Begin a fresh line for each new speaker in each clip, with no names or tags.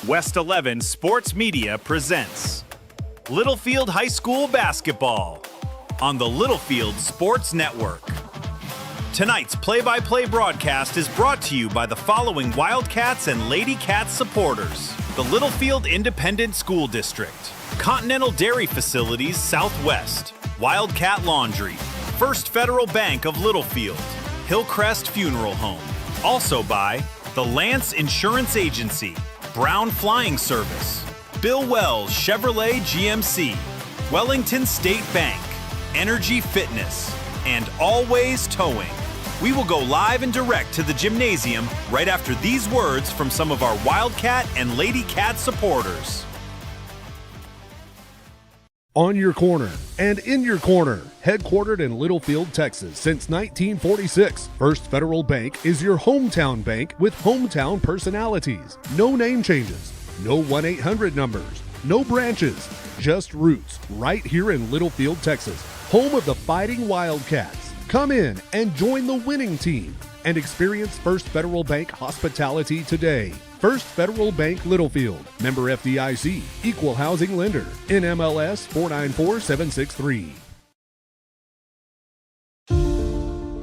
West 11 Sports Media presents Littlefield High School Basketball on the Littlefield Sports Network. Tonight's play-by-play broadcast is brought to you by the following Wildcats and Lady Cats supporters: the Littlefield Independent School District, Continental Dairy Facilities Southwest, Wildcat Laundry, First Federal Bank of Littlefield, Hillcrest Funeral Home. Also by the Lance Insurance Agency, Brown Flying Service, Bill Wells Chevrolet GMC, Wellington State Bank, Energy Fitness, and Always Towing. We will go live and direct to the gymnasium right after these words from some of our Wildcat and Lady Cat supporters.
On your corner and in your corner, headquartered in Littlefield, Texas since 1946, First Federal Bank is your hometown bank with hometown personalities. No name changes, no 1-800 numbers, no branches, just roots right here in Littlefield, Texas, home of the Fighting Wildcats. Come in and join the winning team and experience First Federal Bank hospitality today. First Federal Bank Littlefield, member FDIC, equal housing lender, NMLS 494763.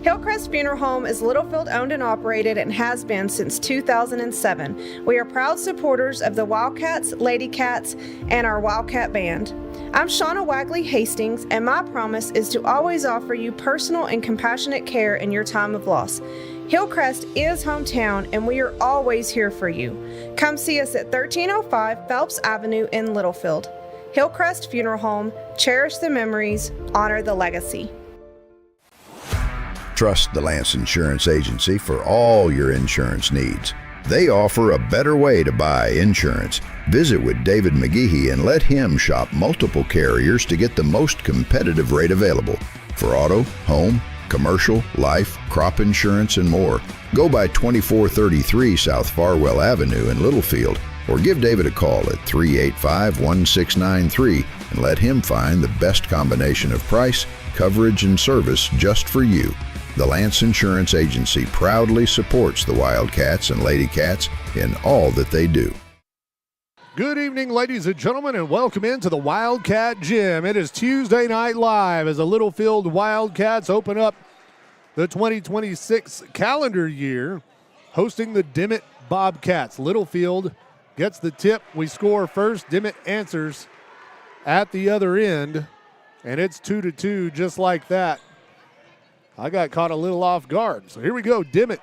Hillcrest Funeral Home is Littlefield owned and operated and has been since 2007. We are proud supporters of the Wildcats, Lady Cats, and our Wildcat Band. I'm Shauna Wagley Hastings, and my promise is to always offer you personal and compassionate care in your time of loss. Hillcrest is hometown, and we are always here for you. Come see us at 1305 Phelps Avenue in Littlefield. Hillcrest Funeral Home, cherish the memories, honor the legacy.
Trust the Lance Insurance Agency for all your insurance needs. They offer a better way to buy insurance. Visit with David McGehee and let him shop multiple carriers to get the most competitive rate available for auto, home, commercial, life, crop insurance, and more. Go by 2433 South Farwell Avenue in Littlefield or give David a call at 385-1693 and let him find the best combination of price, coverage, and service just for you. The Lance Insurance Agency proudly supports the Wildcats and Lady Cats in all that they do.
Good evening, ladies and gentlemen, and welcome into the Wildcat Gym. It is Tuesday Night Live as the Littlefield Wildcats open up the 2026 calendar year, hosting the Dimmitt Bobcats. Littlefield gets the tip. We score first. Dimmitt answers at the other end, and it's 2-2 just like that. I got caught a little off guard. So here we go, Dimmitt.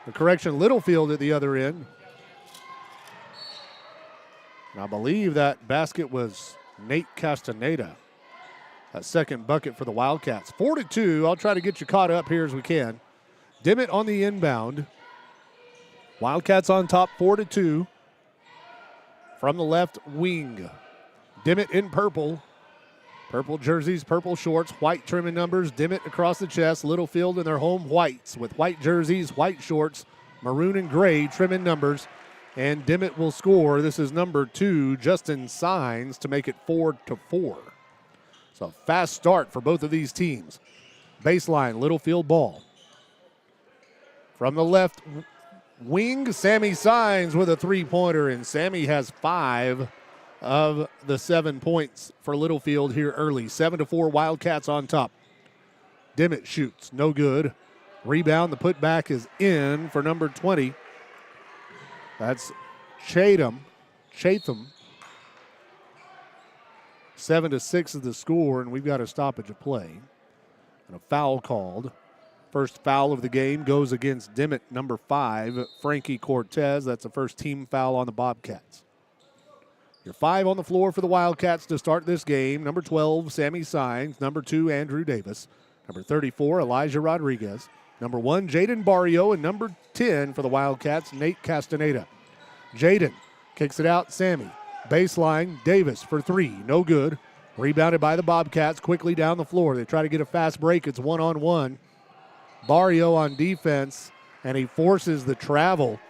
The correction, Littlefield at the other end. And I believe that basket was Nate Castaneda. That second bucket for the Wildcats. 4-2. I'll try to get you caught up here as we can. Dimmitt on the inbound. Wildcats on top, 4-2. From the left wing. Dimmitt in purple. Purple jerseys, purple shorts, white trim and numbers. Dimmitt across the chest. Littlefield in their home whites with white jerseys, white shorts, maroon and gray trim and numbers. And Dimmitt will score. This is number 2, Justin Signs, to make it 4-4. So fast start for both of these teams. Baseline, Littlefield ball. From the left wing, Sammy Signs with a three-pointer, and Sammy has 5 of the 7 points for Littlefield here early. 7-4, Wildcats on top. Dimmitt shoots, no good. Rebound, the putback is in for number 20. That's Chatham. 7-6 is the score, and we've got a stoppage of play. And a foul called. First foul of the game goes against Dimmitt, number 5, Frankie Cortez. That's the first team foul on the Bobcats. Your 5 on the floor for the Wildcats to start this game. Number 12, Sammy Signs. Number 2, Andrew Davis. Number 34, Elijah Rodriguez. Number 1, Jaden Barrio. And number 10 for the Wildcats, Nate Castaneda. Jaden kicks it out, Sammy. Baseline, Davis for 3. No good. Rebounded by the Bobcats quickly down the floor. They try to get a fast break. It's one-on-one. Barrio on defense, and he forces the travel.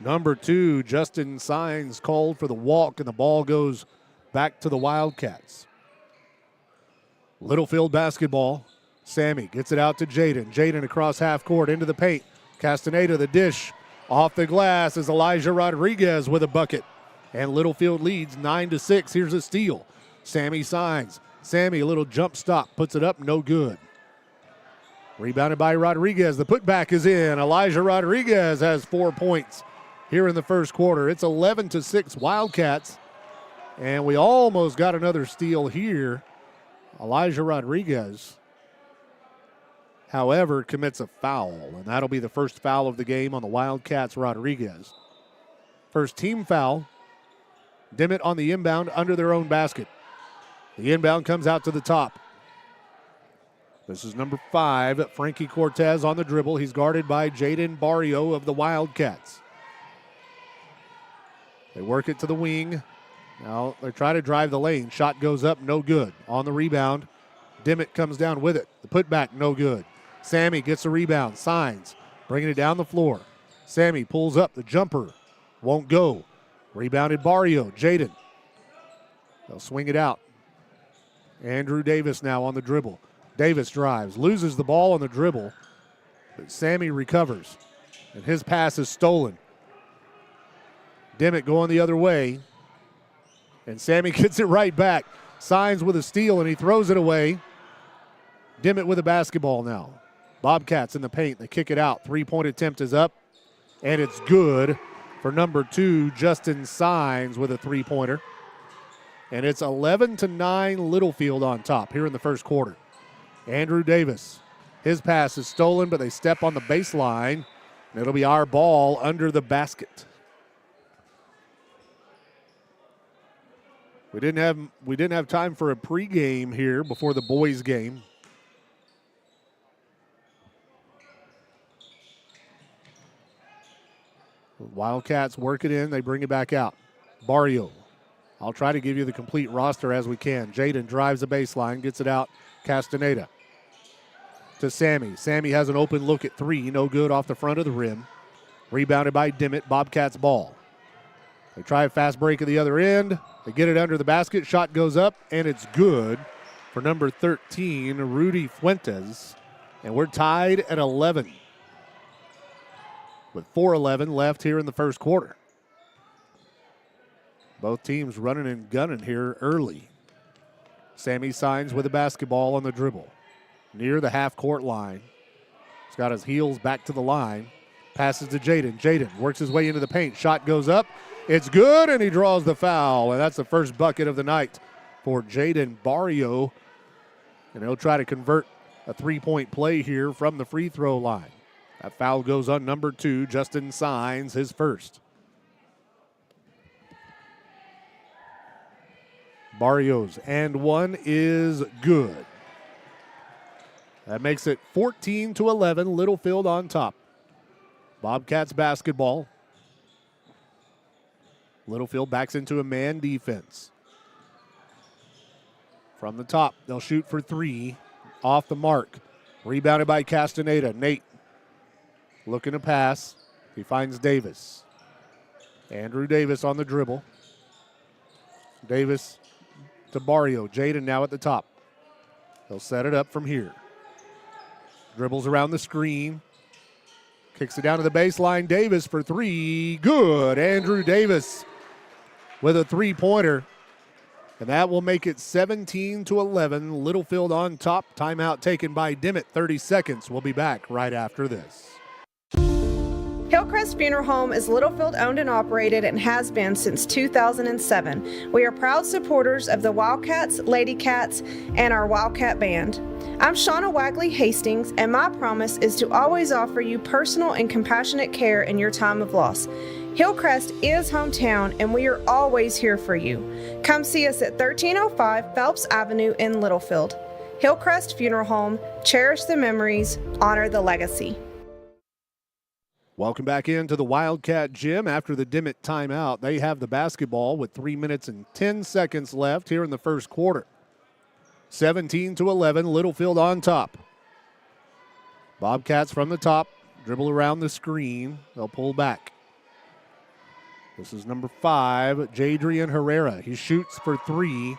Number 2, Justin Signs, called for the walk, and the ball goes back to the Wildcats. Littlefield basketball. Sammy gets it out to Jaden. Jaden across half court into the paint. Castaneda, the dish Off the glass is Elijah Rodriguez with a bucket. And Littlefield leads 9-6. Here's a steal. Sammy Signs. Sammy, a little jump stop, puts it up, no good. Rebounded by Rodriguez. The putback is in. Elijah Rodriguez has 4 points here in the first quarter. It's 11-6 Wildcats. And we almost got another steal here. Elijah Rodriguez, however, commits a foul. And that'll be the first foul of the game on the Wildcats, Rodriguez. First team foul. Dimmitt on the inbound under their own basket. The inbound comes out to the top. This is number 5, Frankie Cortez on the dribble. He's guarded by Jaden Barrio of the Wildcats. They work it to the wing. Now they try to drive the lane. Shot goes up, no good. On the rebound, Dimmitt comes down with it. The putback, no good. Sammy gets a rebound. Signs, bringing it down the floor. Sammy pulls up. The jumper won't go. Rebounded Barrio. Jaden. They'll swing it out. Andrew Davis now on the dribble. Davis drives, loses the ball on the dribble, but Sammy recovers, and his pass is stolen. Dimmitt going the other way, and Sammy gets it right back. Signs with a steal, and he throws it away. Dimmitt with a basketball now. Bobcats in the paint. They kick it out. Three-point attempt is up, and it's good for number 2, Justin Signs with a three-pointer. And it's 11-9 Littlefield on top here in the first quarter. Andrew Davis, his pass is stolen, but they step on the baseline, and it'll be our ball under the basket. We didn't have time for a pregame here before the boys' game. Wildcats work it in. They bring it back out. Barrio. I'll try to give you the complete roster as we can. Jaden drives the baseline, gets it out. Castaneda to Sammy. Sammy has an open look at 3. No good off the front of the rim. Rebounded by Dimmitt. Bobcats ball. They try a fast break at the other end. They get it under the basket. Shot goes up, and it's good for number 13, Rudy Fuentes. And we're tied at 11 with 4:11 left here in the first quarter. Both teams running and gunning here early. Sammy Signs with the basketball on the dribble. Near the half-court line. He's got his heels back to the line. Passes to Jaden. Jaden works his way into the paint. Shot goes up. It's good, and he draws the foul. And that's the first bucket of the night for Jaden Barrio. And he'll try to convert a three-point play here from the free throw line. That foul goes on number 2, Justin Signs, his first. Barrios and 1 is good. That makes it 14-11, Littlefield on top. Bobcats basketball. Littlefield backs into a man defense. From the top, they'll shoot for 3. Off the mark. Rebounded by Castaneda. Nate looking to pass. He finds Davis. Andrew Davis on the dribble. Davis to Barrio. Jaden now at the top. He'll set it up from here. Dribbles around the screen. Kicks it down to the baseline. Davis for 3. Good. Andrew Davis with a three-pointer. And that will make it 17-11. Littlefield on top. Timeout taken by Dimmitt. 30 seconds. We'll be back right after this.
Hillcrest Funeral Home is Littlefield owned and operated and has been since 2007. We are proud supporters of the Wildcats, Lady Cats, and our Wildcat Band. I'm Shauna Wagley Hastings, and my promise is to always offer you personal and compassionate care in your time of loss. Hillcrest is hometown, and we are always here for you. Come see us at 1305 Phelps Avenue in Littlefield. Hillcrest Funeral Home, cherish the memories, honor the legacy.
Welcome back into the Wildcat Gym after the Dimmitt timeout. They have the basketball with 3 minutes and 10 seconds left here in the first quarter. 17-11, Littlefield on top. Bobcats from the top, dribble around the screen. They'll pull back. This is number 5, Jadrian Herrera. He shoots for 3.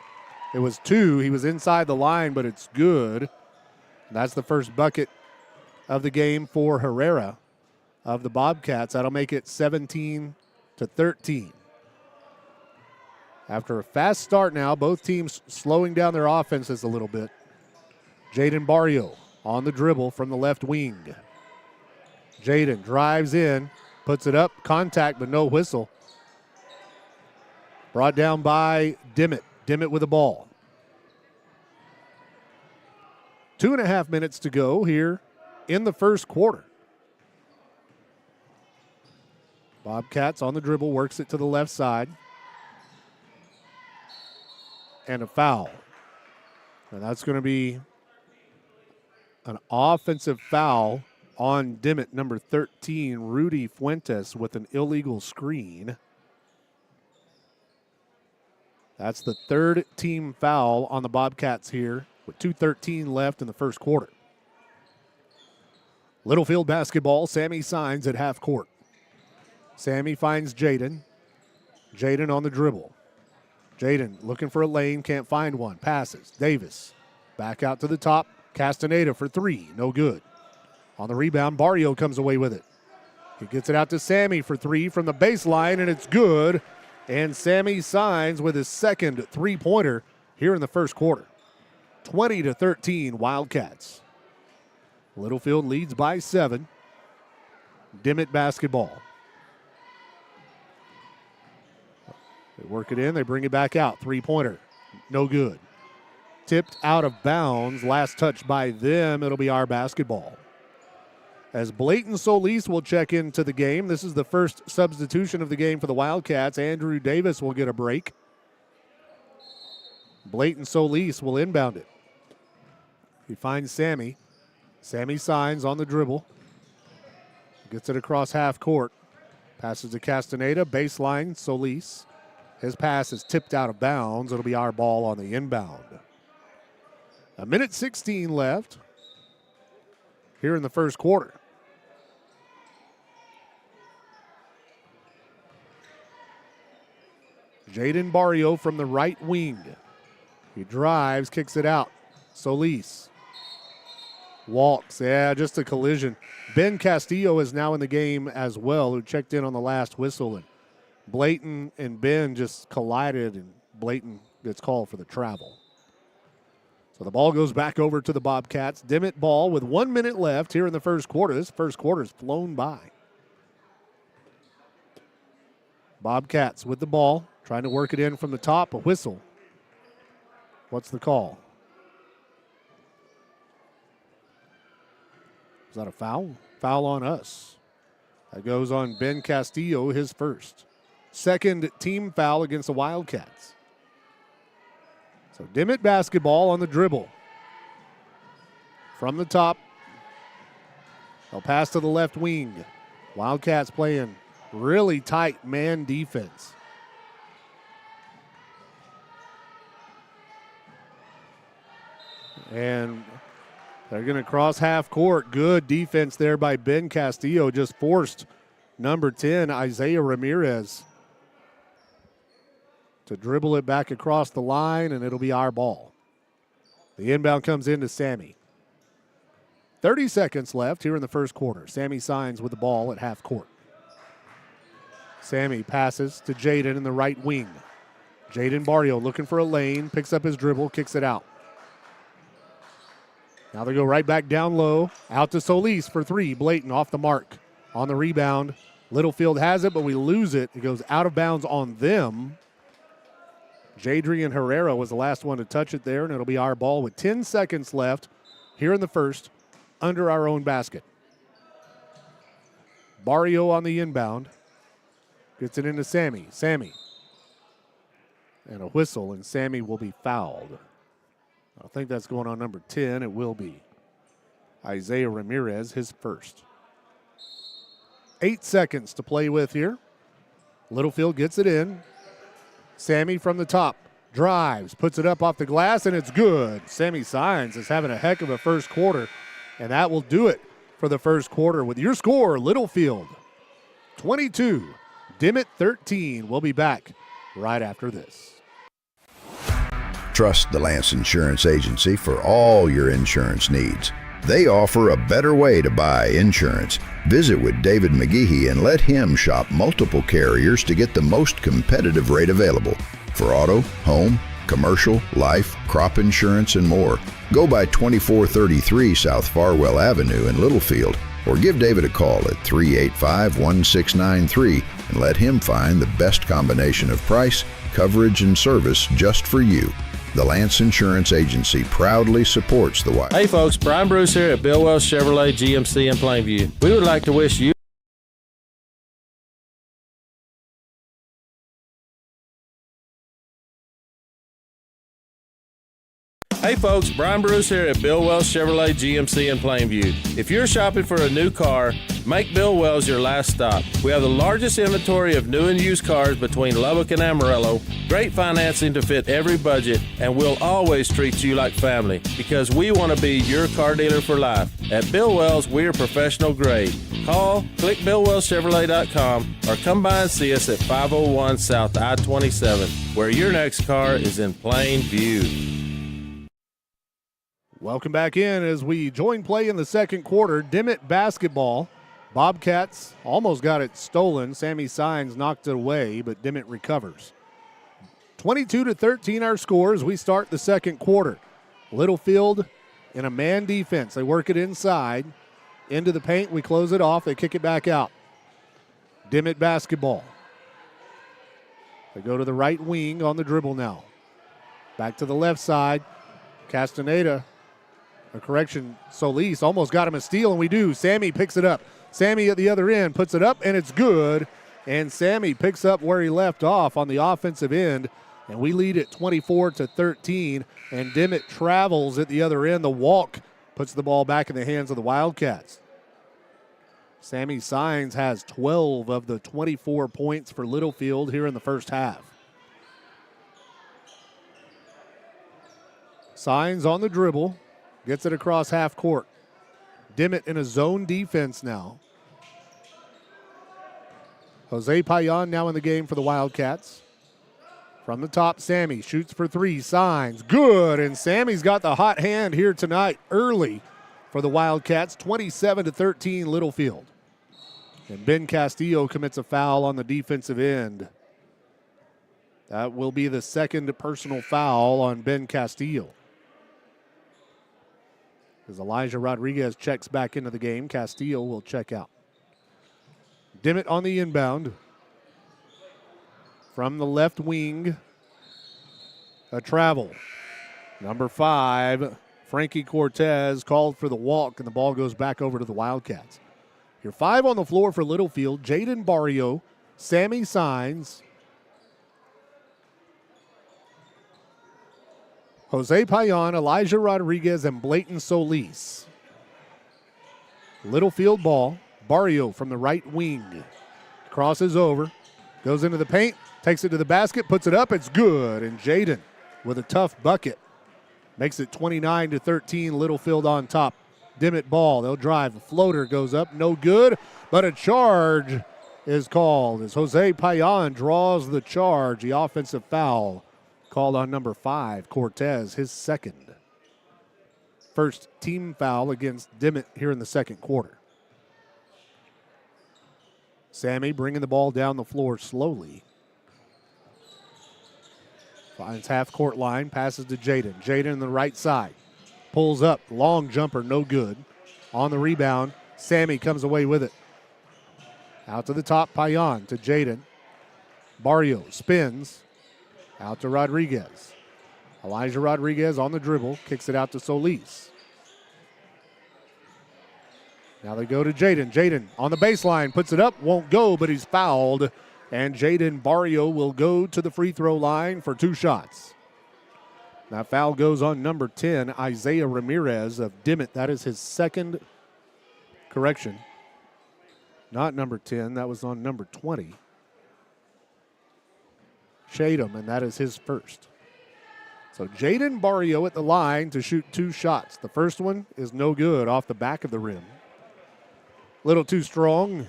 It was 2. He was inside the line, but it's good. And that's the first bucket of the game for Herrera. of the Bobcats. That'll make it 17-13. After a fast start now, both teams slowing down their offenses a little bit. Jaden Barrio on the dribble from the left wing. Jaden drives in, puts it up, contact, but no whistle. Brought down by Dimmitt. Dimmitt with the ball. 2.5 minutes to go here in the first quarter. Bobcats on the dribble, works it to the left side. And a foul. And that's going to be an offensive foul on Dimmitt, number 13, Rudy Fuentes, with an illegal screen. That's the third team foul on the Bobcats here with 2:13 left in the first quarter. Littlefield basketball, Sammy Signs at half court. Sammy finds Jaden. Jaden on the dribble. Jaden looking for a lane, can't find one. Passes. Davis back out to the top. Castaneda for three, no good. On the rebound, Barrio comes away with it. He gets it out to Sammy for three from the baseline, and it's good. And Sammy Signs with his second three-pointer here in the first quarter. 20-13 Wildcats. Littlefield leads by 7. Dimmitt basketball. They work it in, they bring it back out. Three-pointer, no good. Tipped out of bounds, last touch by them, it'll be our basketball. As Blayton Solis will check into the game. This is the first substitution of the game for the Wildcats. Andrew Davis will get a break. Blayton Solis will inbound it. He finds Sammy. Sammy Signs on the dribble. Gets it across half court. Passes to Castaneda, baseline, Solis. His pass is tipped out of bounds. It'll be our ball on the inbound. 1:16 left here in the first quarter. Jaden Barrio from the right wing. He drives, kicks it out. Solis walks. Yeah, just a collision. Ben Castillo is now in the game as well, who checked in on the last whistle. And Blayton and Ben just collided, and Blayton gets called for the travel. So the ball goes back over to the Bobcats. Dimmitt ball with 1 minute left here in the first quarter. This first quarter has flown by. Bobcats with the ball, trying to work it in from the top. A whistle. What's the call? Is that a foul? Foul on us. That goes on Ben Castillo, his first. Second team foul against the Wildcats. So Dimmitt basketball on the dribble. From the top. They'll pass to the left wing. Wildcats playing really tight man defense. And they're going to cross half court. Good defense there by Ben Castillo. Just forced number 10, Isaiah Ramirez, to dribble it back across the line, and it'll be our ball. The inbound comes into Sammy. 30 seconds left here in the first quarter. Sammy Signs with the ball at half court. Sammy passes to Jaden in the right wing. Jaden Barrio looking for a lane, picks up his dribble, kicks it out. Now they go right back down low, out to Solis for three. Blayton off the mark. On the rebound, Littlefield has it, but we lose it. It goes out of bounds on them. Jadrian Herrera was the last one to touch it there, and it'll be our ball with 10 seconds left here in the first, under our own basket. Barrio on the inbound. Gets it into Sammy. Sammy. And a whistle, and Sammy will be fouled. I think that's going on number 10. It will be Isaiah Ramirez, his first. 8 seconds to play with here. Littlefield gets it in. Sammy from the top. Drives, puts it up off the glass, and it's good. Sammy Signs is having a heck of a first quarter, and that will do it for the first quarter. With your score, Littlefield 22, Dimmitt 13. We'll be back right after this.
Trust the Lance Insurance Agency for all your insurance needs. They offer a better way to buy insurance. Visit with David McGehee and let him shop multiple carriers to get the most competitive rate available for auto, home, commercial, life, crop insurance, and more. Go by 2433 South Farwell Avenue in Littlefield or give David a call at 385-1693 and let him find the best combination of price, coverage, and service just for you. The Lance Insurance Agency proudly supports the Wild.
Hey folks, Brian Bruce here at Bill Wells Chevrolet GMC in Plainview. We would like to wish you Hey folks, Brian Bruce here at Bill Wells Chevrolet GMC in Plainview. If you're shopping for a new car, make Bill Wells your last stop. We have the largest inventory of new and used cars between Lubbock and Amarillo, great financing to fit every budget, and we'll always treat you like family because we want to be your car dealer for life. At Bill Wells, we're professional grade. Call, click BillWellsChevrolet.com, or come by and see us at 501 South I-27, where your next car is in plain view.
Welcome back in as we join play in the second quarter. Dimmitt basketball. Bobcats almost got it stolen. Sammy Signs knocked it away, but Dimmitt recovers. 22-13 our score as we start the second quarter. Littlefield in a man defense. They work it inside. Into the paint. We close it off. They kick it back out. Dimmitt basketball. They go to the right wing on the dribble now. Back to the left side. Castaneda. Solis almost got him a steal, and we do. Sammy picks it up. Sammy at the other end puts it up, and it's good. And Sammy picks up where he left off on the offensive end, and we lead at 24-13. And Dimmitt travels at the other end. The walk puts the ball back in the hands of the Wildcats. Sammy Signs has 12 of the 24 points for Littlefield here in the first half. Signs on the dribble. Gets it across half court. Dimmitt in a zone defense now. Jose Payan now in the game for the Wildcats. From the top, Sammy shoots for three. Signs. Good. And Sammy's got the hot hand here tonight early for the Wildcats. 27-13 Littlefield. And Ben Castillo commits a foul on the defensive end. That will be the second personal foul on Ben Castillo. As Elijah Rodriguez checks back into the game, Castillo will check out. Dimmitt on the inbound. From the left wing, a travel. Number 5, Frankie Cortez called for the walk, and the ball goes back over to the Wildcats. Your 5 on the floor for Littlefield, Jaden Barrio, Sammy Signs, Jose Payan, Elijah Rodriguez, and Blayton Solis. Littlefield ball. Barrio from the right wing. Crosses over. Goes into the paint. Takes it to the basket. Puts it up. It's good. And Jaden with a tough bucket. Makes it 29-13. Littlefield on top. Dimmitt ball. They'll drive. The floater goes up. No good. But a charge is called as Jose Payan draws the charge. The offensive foul called on number 5, Cortez, his second. First team foul against Dimmitt here in the second quarter. Sammy bringing the ball down the floor slowly. Finds half-court line, passes to Jaden. Jaden on the right side. Pulls up, long jumper, no good. On the rebound, Sammy comes away with it. Out to the top, Payan to Jaden. Barrio spins. Out to Rodriguez. Elijah Rodriguez on the dribble. Kicks it out to Solis. Now they go to Jaden. Jaden on the baseline. Puts it up. Won't go, but he's fouled. And Jaden Barrio will go to the free throw line for 2 shots. That foul goes on number 10, Isaiah Ramirez of Dimmitt. That is his second correction. Not number 10. That was on number 20. Chatham, and that is his first. So Jaden Barrio at the line to shoot 2 shots. The first one is no good off the back of the rim. Little too strong.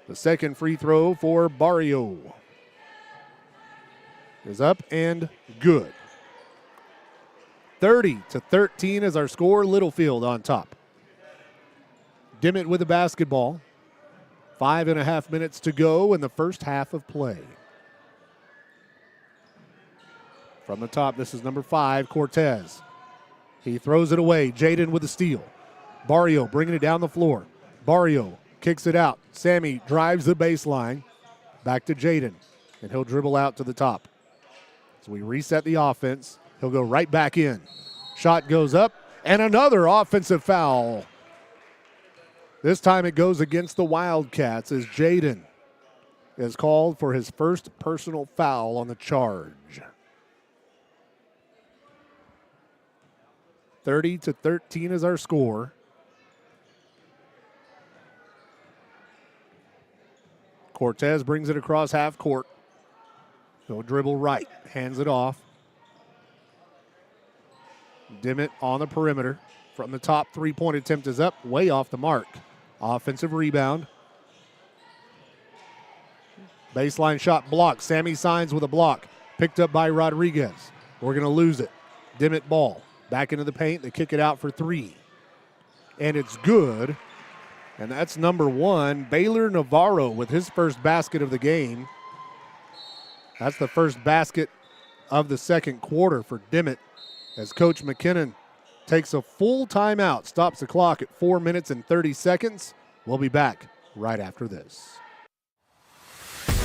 The second free throw for Barrio is up and good. 30-13 is our score. Littlefield on top. Dimmitt with the basketball. 5.5 minutes to go in the first half of play. From the top, this is number 5, Cortez. He throws it away. Jaden with the steal. Barrio bringing it down the floor. Barrio kicks it out. Sammy drives the baseline. Back to Jaden, and he'll dribble out to the top. So we reset the offense. He'll go right back in. Shot goes up, and another offensive foul. This time it goes against the Wildcats as Jaden is called for his first personal foul on the charge. 30-13 is our score. Cortez brings it across half court. He'll dribble right, hands it off. Dimmitt on the perimeter. From the top, three-point attempt is up, way off the mark. Offensive rebound. Baseline shot blocked. Sammy Signs with a block. Picked up by Rodriguez. We're going to lose it. Dimmitt ball. Back into the paint. They kick it out for 3. And it's good. And that's number 1, Baylor Navarro with his first basket of the game. That's the first basket of the second quarter for Dimmitt as Coach McKinnon takes a full timeout, stops the clock at 4 minutes and 30 seconds. We'll be back right after this.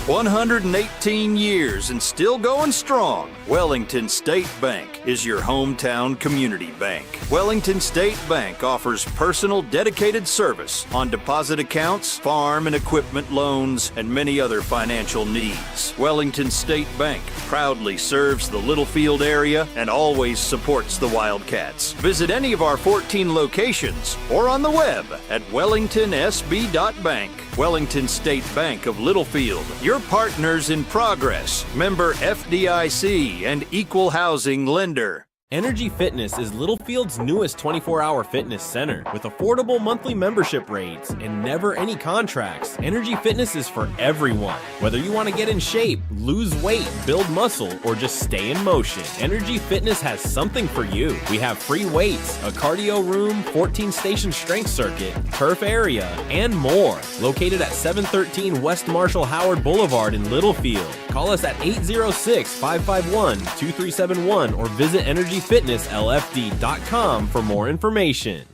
118 years and still going strong. Wellington State Bank is your hometown community bank. Wellington State Bank offers personal dedicated service on deposit accounts, farm and equipment loans, and many other financial needs. Wellington State Bank proudly serves the Littlefield area and always supports the Wildcats. Visit any of our 14 locations or on the web at wellingtonsb.bank. Wellington State Bank of Littlefield, your partners in progress, member FDIC and equal housing lender.
Energy Fitness is Littlefield's newest 24-hour fitness center. With affordable monthly membership rates and never any contracts, Energy Fitness is for everyone. Whether you want to get in shape, lose weight, build muscle, or just stay in motion, Energy Fitness has something for you. We have free weights, a cardio room, 14-station strength circuit, turf area, and more. Located at 713 West Marshall Howard Boulevard in Littlefield. Call us at 806-551-2371 or visit EnergyFitnessLFD.com for more information.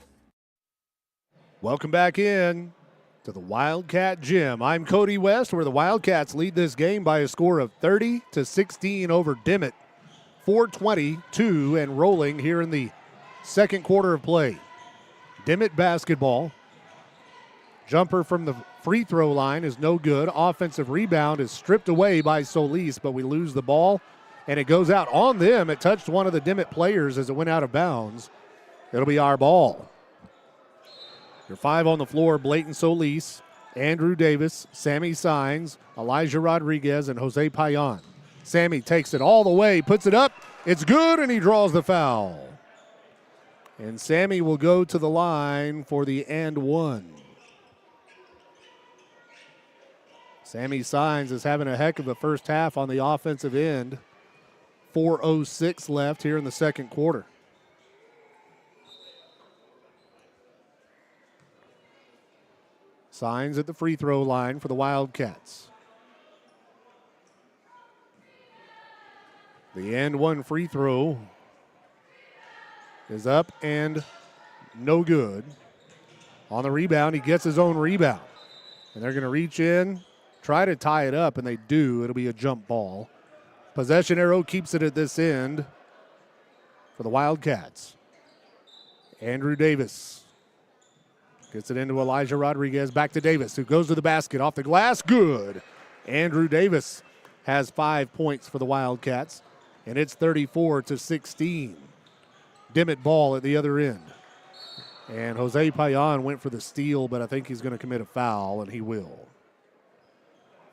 Welcome back in to the Wildcat Gym. I'm Cody West, where the Wildcats lead this game by a score of 30-16 over Dimmitt. 4:22 and rolling here in the second quarter of play. Dimmitt basketball. Jumper from the free throw line is no good. Offensive rebound is stripped away by Solis, but we lose the ball. And it goes out on them. It touched one of the Dimmitt players as it went out of bounds. It'll be our ball. Your 5 on the floor, Blayton Solis, Andrew Davis, Sammy Signs, Elijah Rodriguez, and Jose Payan. Sammy takes it all the way, puts it up. It's good, and he draws the foul. And Sammy will go to the line for the and one. Sammy Signs is having a heck of a first half on the offensive end. 4:06 left here in the second quarter. Signs at the free throw line for the Wildcats. The and one free throw is up and no good. On the rebound, he gets his own rebound. And they're going to reach in, try to tie it up, and they do. It'll be a jump ball. Possession arrow keeps it at this end for the Wildcats. Andrew Davis gets it into Elijah Rodriguez. Back to Davis, who goes to the basket. Off the glass, good. Andrew Davis has 5 points for the Wildcats, and it's 34-16. Dimmitt ball at the other end. And Jose Payan went for the steal, but I think he's going to commit a foul, and he will.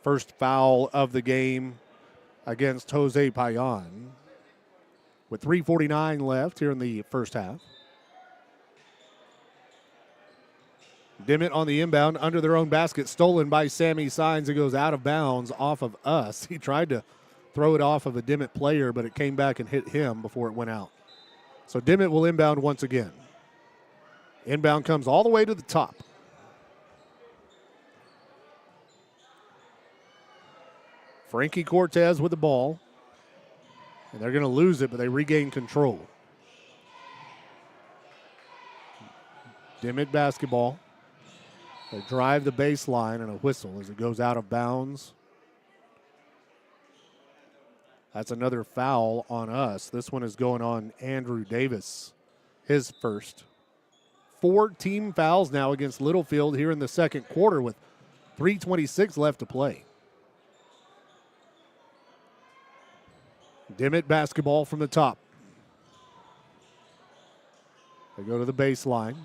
First foul of the game against Jose Payan with 3:49 left here in the first half. Dimmitt on the inbound under their own basket, stolen by Sammy Signs. It goes out of bounds off of us. He tried to throw it off of a Dimmitt player, but it came back and hit him before it went out. So Dimmitt will inbound once again. Inbound comes all the way to the top. Frankie Cortez with the ball. And they're going to lose it, but they regain control. Dimmitt basketball. They drive the baseline and a whistle as it goes out of bounds. That's another foul on us. This one is going on Andrew Davis, his first. 4 team fouls now against Littlefield here in the second quarter with 3:26 left to play. Dimmitt basketball from the top. They go to the baseline.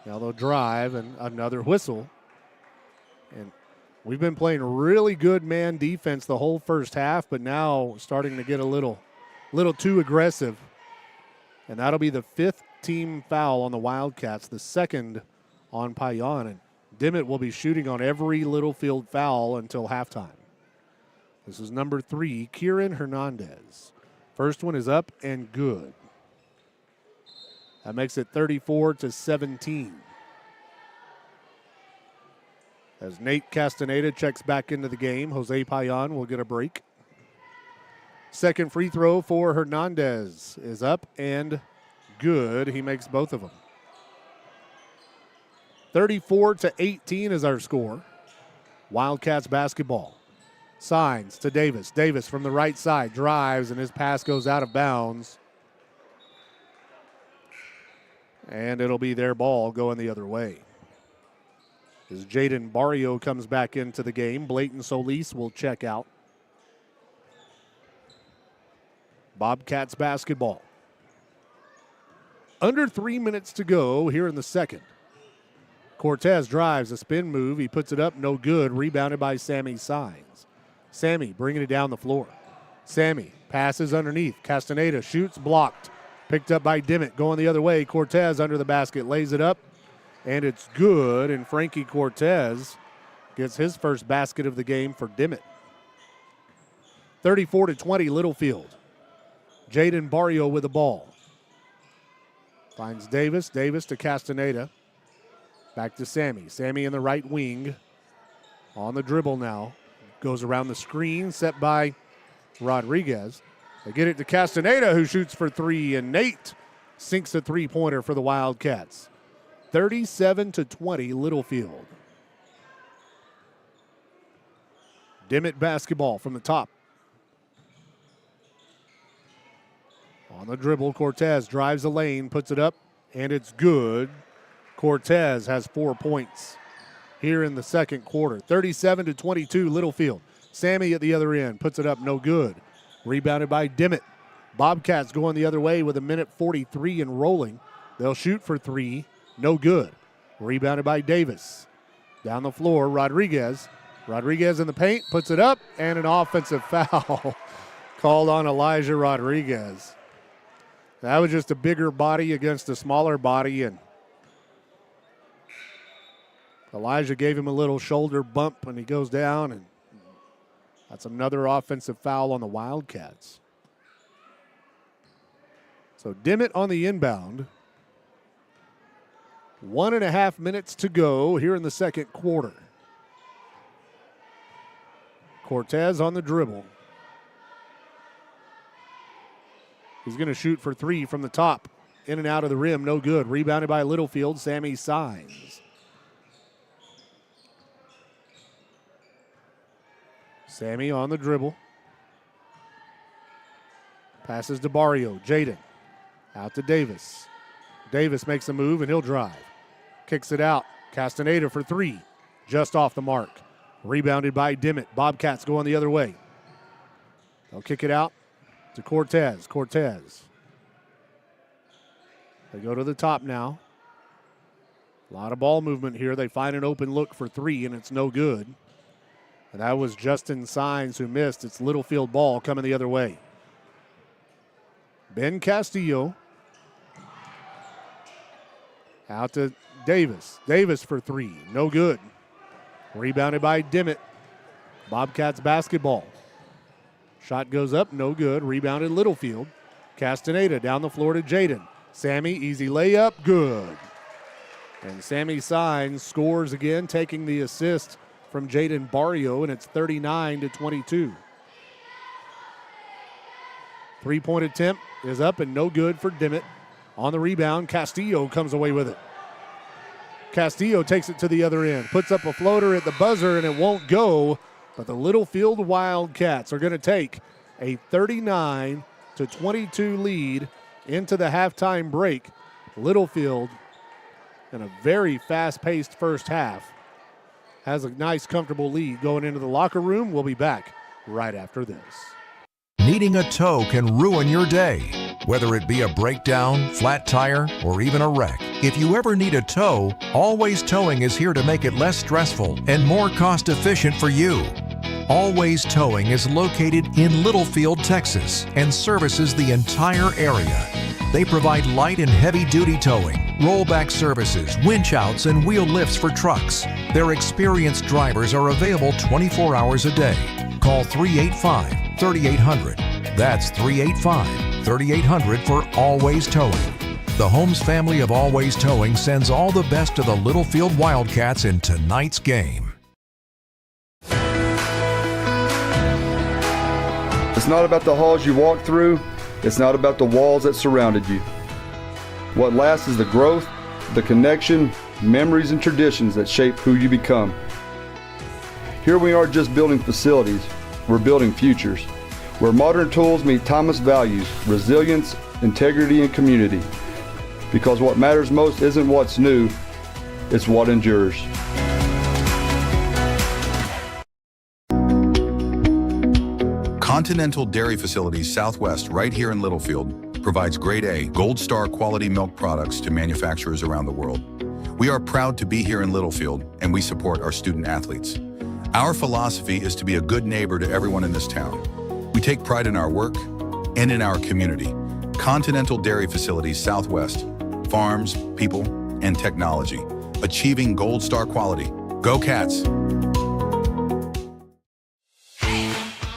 Now they'll drive and another whistle. And we've been playing really good man defense the whole first half, but now starting to get a little too aggressive. And that'll be the 5th team foul on the Wildcats, the 2nd on Payan. And Dimmitt will be shooting on every Littlefield foul until halftime. This is number 3, Kieran Hernandez. First one is up and good. That makes it 34-17. As Nate Castaneda checks back into the game, Jose Payan will get a break. Second free throw for Hernandez is up and good. He makes both of them. 34-18 is our score. Wildcats basketball. Signs to Davis. Davis from the right side drives, and his pass goes out of bounds. And it'll be their ball going the other way. As Jaden Barrio comes back into the game, Blayton Solis will check out. Bobcats basketball. Under 3 minutes to go here in the second. Cortez drives a spin move. He puts it up, no good. Rebounded by Sammy Signs. Sammy bringing it down the floor. Sammy passes underneath. Castaneda shoots, blocked. Picked up by Dimmitt, going the other way. Cortez under the basket, lays it up, and it's good. And Frankie Cortez gets his first basket of the game for Dimmitt. 34-20 Littlefield. Jaden Barrio with the ball. Finds Davis. Davis to Castaneda. Back to Sammy. Sammy in the right wing. On the dribble now. Goes around the screen, set by Rodriguez. They get it to Castaneda, who shoots for 3, and Nate sinks a three-pointer for the Wildcats. 37-20 Littlefield. Dimmitt basketball from the top. On the dribble, Cortez drives the lane, puts it up, and it's good. Cortez has 4 points here in the second quarter. 37-22 Littlefield. Sammy at the other end puts it up, no good. Rebounded by Dimmitt. Bobcats going the other way with 1:43 and rolling. They'll shoot for 3, no good. Rebounded by Davis. Down the floor, Rodriguez. Rodriguez in the paint, puts it up, and an offensive foul called on Elijah Rodriguez. That was just a bigger body against a smaller body, and Elijah gave him a little shoulder bump, and he goes down, and that's another offensive foul on the Wildcats. So Dimmitt on the inbound. 1.5 minutes to go here in the second quarter. Cortez on the dribble. He's going to shoot for 3 from the top. In and out of the rim, no good. Rebounded by Littlefield, Sammy Signs. Sammy on the dribble. Passes to Barrio. Jaden. Out to Davis. Davis makes a move, and he'll drive. Kicks it out. Castaneda for 3. Just off the mark. Rebounded by Dimmitt. Bobcats going the other way. They'll kick it out to Cortez. Cortez. They go to the top now. A lot of ball movement here. They find an open look for 3, and it's no good. And that was Justin Signs who missed. It's Littlefield ball coming the other way. Ben Castillo. Out to Davis. Davis for 3. No good. Rebounded by Dimmitt. Bobcats basketball. Shot goes up. No good. Rebounded Littlefield. Castaneda down the floor to Jaden. Sammy, easy layup, good. And Sammy Signs scores again, taking the assist from Jaden Barrio, and it's 39-22. Three-point attempt is up and no good for Dimmitt. On the rebound, Castillo comes away with it. Castillo takes it to the other end, puts up a floater at the buzzer, and it won't go. But the Littlefield Wildcats are going to take a 39-22 lead into the halftime break. Littlefield, in a very fast-paced first half, has a nice, comfortable lead going into the locker room. We'll be back right after this.
Needing a tow can ruin your day, whether it be a breakdown, flat tire, or even a wreck. If you ever need a tow, Always Towing is here to make it less stressful and more cost-efficient for you. Always Towing is located in Littlefield, Texas, and services the entire area. They provide light and heavy-duty towing, rollback services, winch outs, and wheel lifts for trucks. Their experienced drivers are available 24 hours a day. Call 385-3800. That's 385-3800 for Always Towing. The Holmes family of Always Towing sends all the best to the Littlefield Wildcats in tonight's game.
It's not about the halls you walk through. It's not about the walls that surrounded you. What lasts is the growth, the connection, memories, and traditions that shape who you become. Here we aren't just building facilities, we're building futures, where modern tools meet timeless values, resilience, integrity, and community. Because what matters most isn't what's new, it's what endures.
Continental Dairy Facilities Southwest, right here in Littlefield, provides grade A, Gold Star quality milk products to manufacturers around the world. We are proud to be here in Littlefield, and we support our student athletes. Our philosophy is to be a good neighbor to everyone in this town. We take pride in our work and in our community. Continental Dairy Facilities Southwest, farms, people, and technology, achieving Gold Star quality. Go Cats!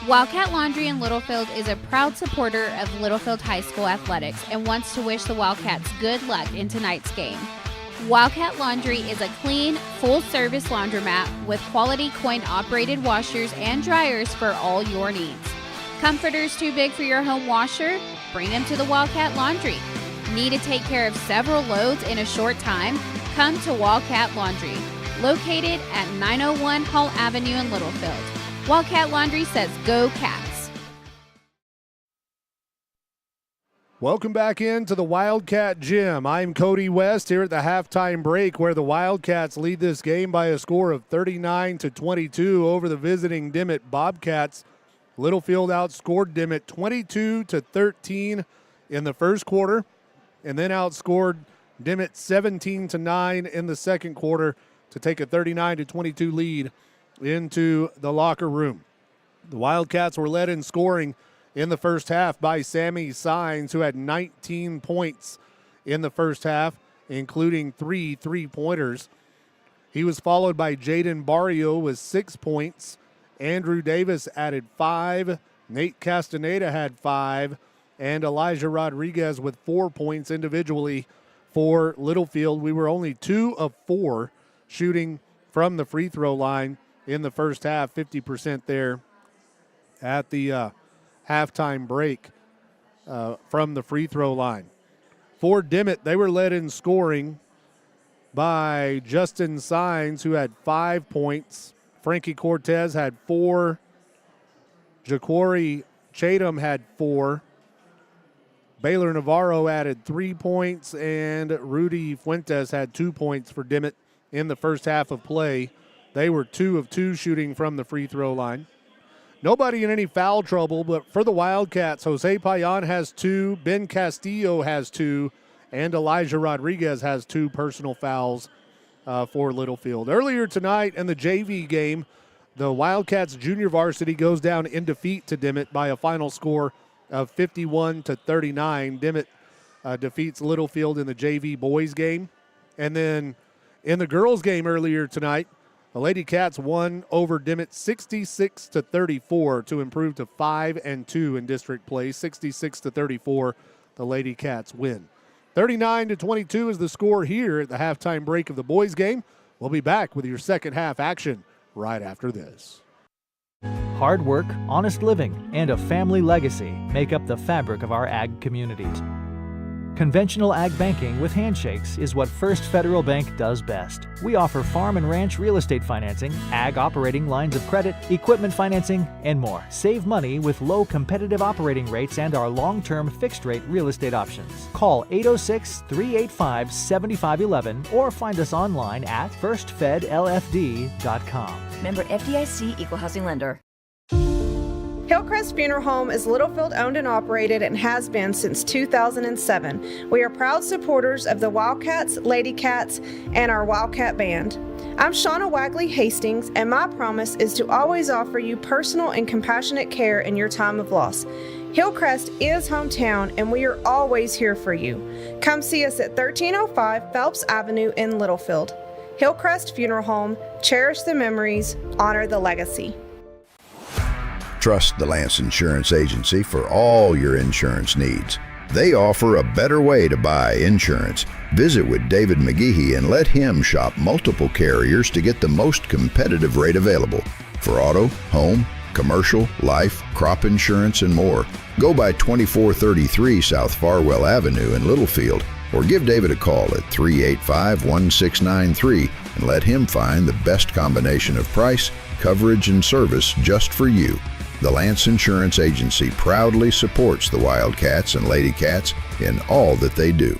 Wildcat Laundry in Littlefield is a proud supporter of Littlefield High School athletics and wants to wish the Wildcats good luck in tonight's game. Wildcat Laundry is a clean, full-service laundromat with quality coin-operated washers and dryers for all your needs. Comforters too big for your home washer? Bring them to the Wildcat Laundry. Need to take care of several loads in a short time? Come to Wildcat Laundry, located at 901 Hall Avenue in Littlefield. Wildcat Laundry says go Cats.
Welcome back into the Wildcat Gym. I'm Cody West here at the halftime break where the Wildcats lead this game by a score of 39-22 over the visiting Dimmitt Bobcats. Littlefield outscored Dimmitt 22-13 in the first quarter and then outscored Dimmitt 17-9 in the second quarter to take a 39-22 lead into the locker room. The Wildcats were led in scoring in the first half by Sammy Signs, who had 19 points in the first half, including 3 3-pointers. He was followed by Jaden Barrio with 6 points. Andrew Davis added 5. Nate Castaneda had 5. And Elijah Rodriguez with 4 points individually for Littlefield. We were only 2 of 4 shooting from the free throw line in the first half, 50% there at the halftime break from the free throw line. For Dimmitt, they were led in scoring by Justin Signs, who had 5 points. Frankie Cortez had 4. Jaquari Chatham had 4. Baylor Navarro added 3 points, and Rudy Fuentes had 2 points for Dimmitt in the first half of play. They were 2 of 2 shooting from the free throw line. Nobody in any foul trouble, but for the Wildcats, Jose Payan has 2, Ben Castillo has 2, and Elijah Rodriguez has 2 personal fouls for Littlefield. Earlier tonight in the JV game, the Wildcats junior varsity goes down in defeat to Dimmitt by a final score of 51-39. Dimmitt defeats Littlefield in the JV boys game. And then in the girls game earlier tonight, The Lady Cats won over Dimmitt 66-34 to improve to 5-2 in district play. 66-34, the Lady Cats win. 39-22 is the score here at the halftime break of the boys game. We'll be back with your second half action right after this.
Hard work, honest living, and a family legacy make up the fabric of our ag communities. Conventional ag banking with handshakes is what First Federal Bank does best. We offer farm and ranch real estate financing, ag operating lines of credit, equipment financing, and more. Save money with low competitive operating rates and our long-term fixed-rate real estate options. Call 806-385-7511 or find us online at firstfedlfd.com.
Member FDIC Equal Housing Lender.
Hillcrest Funeral Home is Littlefield owned and operated and has been since 2007. We are proud supporters of the Wildcats, Lady Cats, and our Wildcat Band. I'm Shauna Wagley Hastings, and my promise is to always offer you personal and compassionate care in your time of loss. Hillcrest is hometown, and we are always here for you. Come see us at 1305 Phelps Avenue in Littlefield. Hillcrest Funeral Home, cherish the memories, honor the legacy.
Trust the Lance Insurance Agency for all your insurance needs. They offer a better way to buy insurance. Visit with David McGehee and let him shop multiple carriers to get the most competitive rate available for auto, home, commercial, life, crop insurance, and more. Go by 2433 South Farwell Avenue in Littlefield or give David a call at 385-1693 and let him find the best combination of price, coverage, and service just for you. The Lance Insurance Agency proudly supports the Wildcats and Lady Cats in all that they do.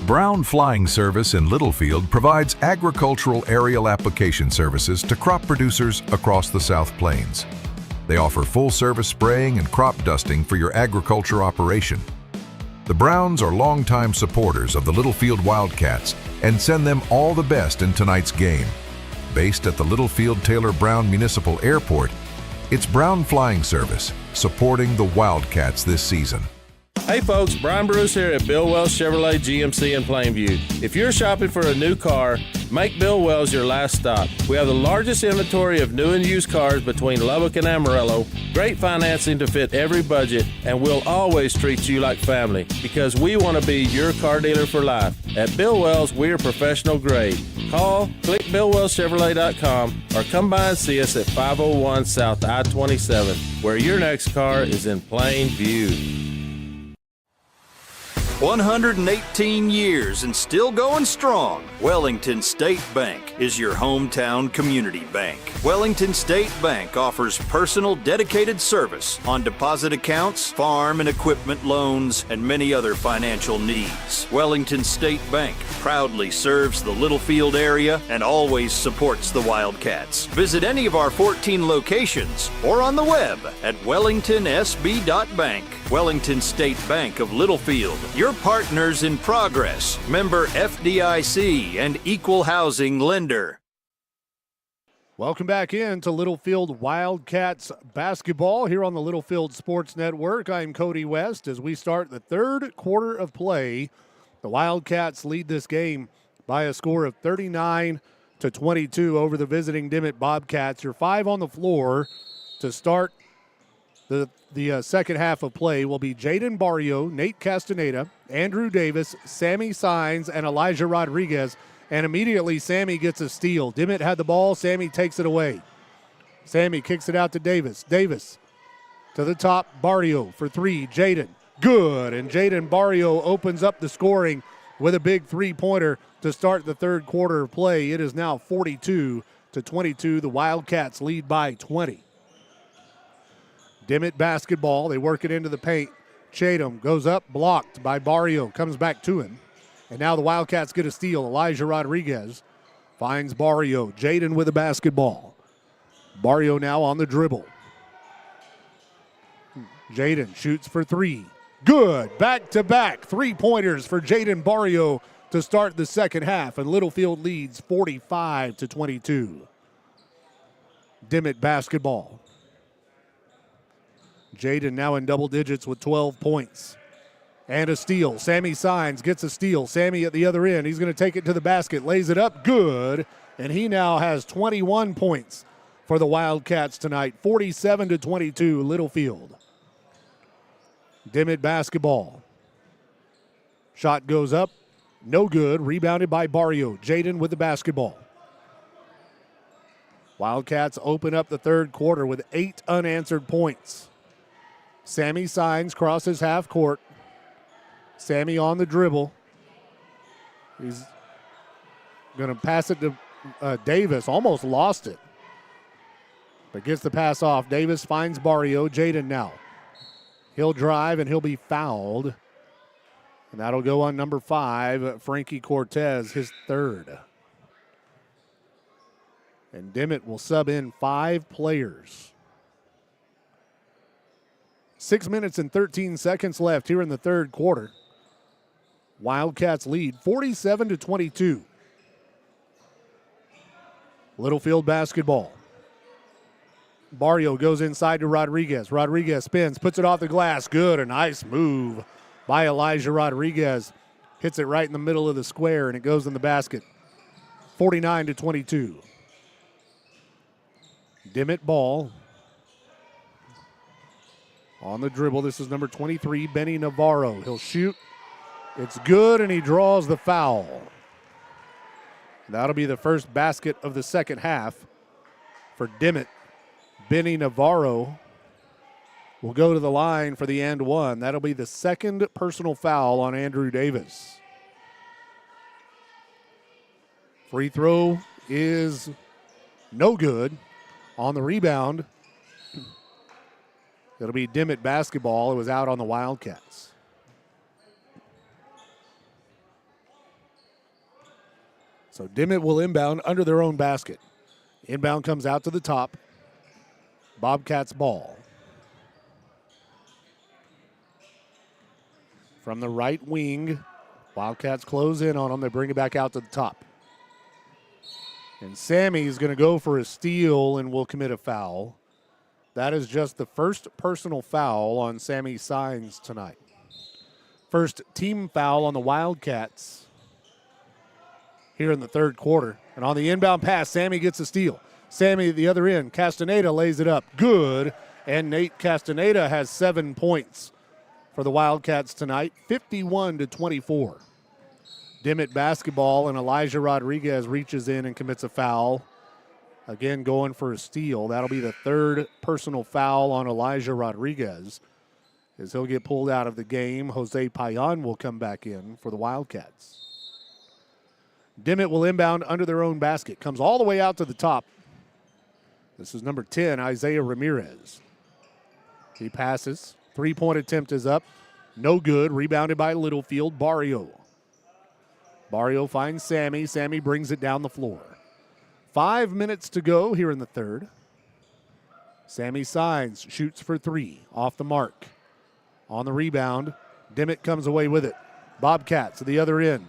Brown Flying Service in Littlefield provides agricultural aerial application services to crop producers across the South Plains. They offer full-service spraying and crop dusting for your agriculture operation. The Browns are longtime supporters of the Littlefield Wildcats and send them all the best in tonight's game. Based at the Littlefield Taylor Brown Municipal Airport, it's Brown Flying Service supporting the Wildcats this season.
Hey folks, Brian Bruce here at Bill Wells Chevrolet GMC in Plainview. If you're shopping for a new car, make Bill Wells your last stop. We have the largest inventory of new and used cars between Lubbock and Amarillo, great financing to fit every budget, and we'll always treat you like family because we want to be your car dealer for life. At Bill Wells, we're professional grade. Call, click BillWellsChevrolet.com or come by and see us at 501 South I-27, where your next car is in plain view.
118 years and still going strong. Wellington State Bank is your hometown community bank. Wellington State Bank offers personal dedicated service on deposit accounts, farm and equipment loans, and many other financial needs. Wellington State Bank proudly serves the Littlefield area and always supports the Wildcats. Visit any of our 14 locations or on the web at wellingtonsb.bank. Wellington State Bank of Littlefield, your partners in progress, member FDIC and equal housing lender.
Welcome back in to Littlefield Wildcats basketball here on the Littlefield Sports Network. I'm Cody West. As we start the third quarter of play, the Wildcats lead this game by a score of 39-22 over the visiting Dimmitt Bobcats. Your five on the floor to start the second half of play will be Jaden Barrio, Nate Castaneda, Andrew Davis, Sammy Sines, and Elijah Rodriguez. And immediately, Sammy gets a steal. Dimmitt had the ball. Sammy takes it away. Sammy kicks it out to Davis. Davis to the top. Barrio for three. Jaden. Good. And Jaden Barrio opens up the scoring with a big three-pointer to start the third quarter of play. It is now 42-22. The Wildcats lead by 20. Dimmitt basketball. They work it into the paint. Chatham goes up, blocked by Barrio. Comes back to him. And now the Wildcats get a steal. Elijah Rodriguez finds Barrio. Jaden with the basketball. Barrio now on the dribble. Jaden shoots for three. Good. Back-to-back three-pointers for Jaden Barrio to start the second half. And Littlefield leads 45-22. Dimmitt basketball. Jaden now in double digits with 12 points. And a steal. Sammy Signs gets a steal. Sammy at the other end. He's going to take it to the basket. Lays it up. Good. And he now has 21 points for the Wildcats tonight. 47-22, Littlefield. Dimmitt basketball. Shot goes up. No good. Rebounded by Barrio. Jaden with the basketball. Wildcats open up the third quarter with 8 unanswered points. Sammy Signs crosses half court. Sammy on the dribble. He's going to pass it to Davis. Almost lost it. But gets the pass off. Davis finds Barrio. Jaden now. He'll drive and he'll be fouled. And that'll go on number 5, Frankie Cortez, his third. And Dimmitt will sub in 5 players. 6 minutes and 13 seconds left here in the third quarter. Wildcats lead 47-22. Littlefield basketball. Barrio goes inside to Rodriguez. Rodriguez spins, puts it off the glass. Good, a nice move by Elijah Rodriguez. Hits it right in the middle of the square, and it goes in the basket. 49-22. Dimmitt ball. On the dribble, this is number 23, Benny Navarro. He'll shoot. It's good, and he draws the foul. That'll be the first basket of the second half for Dimmitt. Benny Navarro will go to the line for the and one. That'll be the second personal foul on Andrew Davis. Free throw is no good. On the rebound, it'll be Dimmitt basketball. It was out on the Wildcats. So Dimmitt will inbound under their own basket. Inbound comes out to the top. Bobcats ball. From the right wing, Wildcats close in on them. They bring it back out to the top. And Sammy's going to go for a steal and will commit a foul. That is just the first personal foul on Sammy Signs tonight. First team foul on the Wildcats here in the third quarter. And on the inbound pass, Sammy gets a steal. Sammy at the other end. Castaneda lays it up. Good. And Nate Castaneda has 7 points for the Wildcats tonight. 51-24. Dimmitt basketball, and Elijah Rodriguez reaches in and commits a foul. Again, going for a steal. That'll be the third personal foul on Elijah Rodriguez as he'll get pulled out of the game. Jose Payan will come back in for the Wildcats. Dimmitt will inbound under their own basket. Comes all the way out to the top. This is number 10, Isaiah Ramirez. He passes. Three-point attempt is up. No good. Rebounded by Littlefield. Barrio. Barrio finds Sammy. Sammy brings it down the floor. 5 minutes to go here in the third. Sammy Signs, shoots for 3. Off the mark. On the rebound, Dimmitt comes away with it. Bobcats at the other end.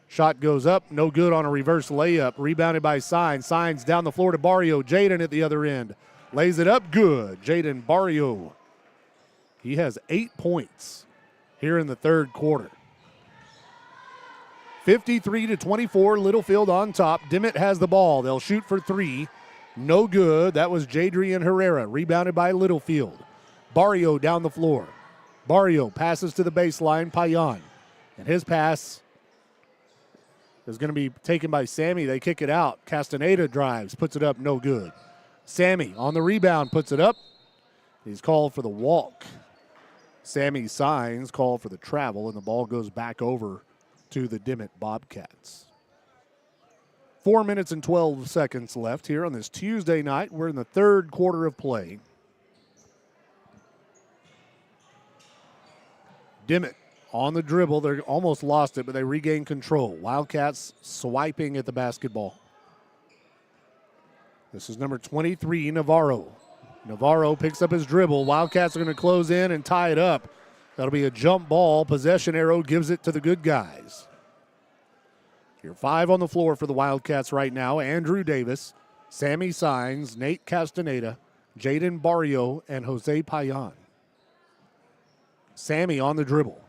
Shot goes up, no good on a reverse layup. Rebounded by Signs. Signs down the floor to Barrio. Jaden at the other end. Lays it up, good. Jaden Barrio. He has 8 points here in the third quarter. 53-24, Littlefield on top. Dimmitt has the ball. They'll shoot for 3. No good. That was Jadrian Herrera. Rebounded by Littlefield. Barrio down the floor. Barrio passes to the baseline. Payan. And his pass is going to be taken by Sammy. They kick it out. Castaneda drives. Puts it up. No good. Sammy on the rebound. Puts it up. He's called for the walk. Sammy Signs called for the travel. And the ball goes back over to the Dimmitt Bobcats. 4 minutes and 12 seconds left here on this Tuesday night. We're in the third quarter of play. Dimmitt on the dribble. They almost lost it, but they regain control. Wildcats swiping at the basketball. This is number 23, Navarro. Navarro picks up his dribble. Wildcats are going to close in and tie it up. That'll be a jump ball. Possession arrow gives it to the good guys. Your 5 on the floor for the Wildcats right now. Andrew Davis, Sammy Signs, Nate Castaneda, Jaden Barrio, and Jose Payan. Sammy on the dribble.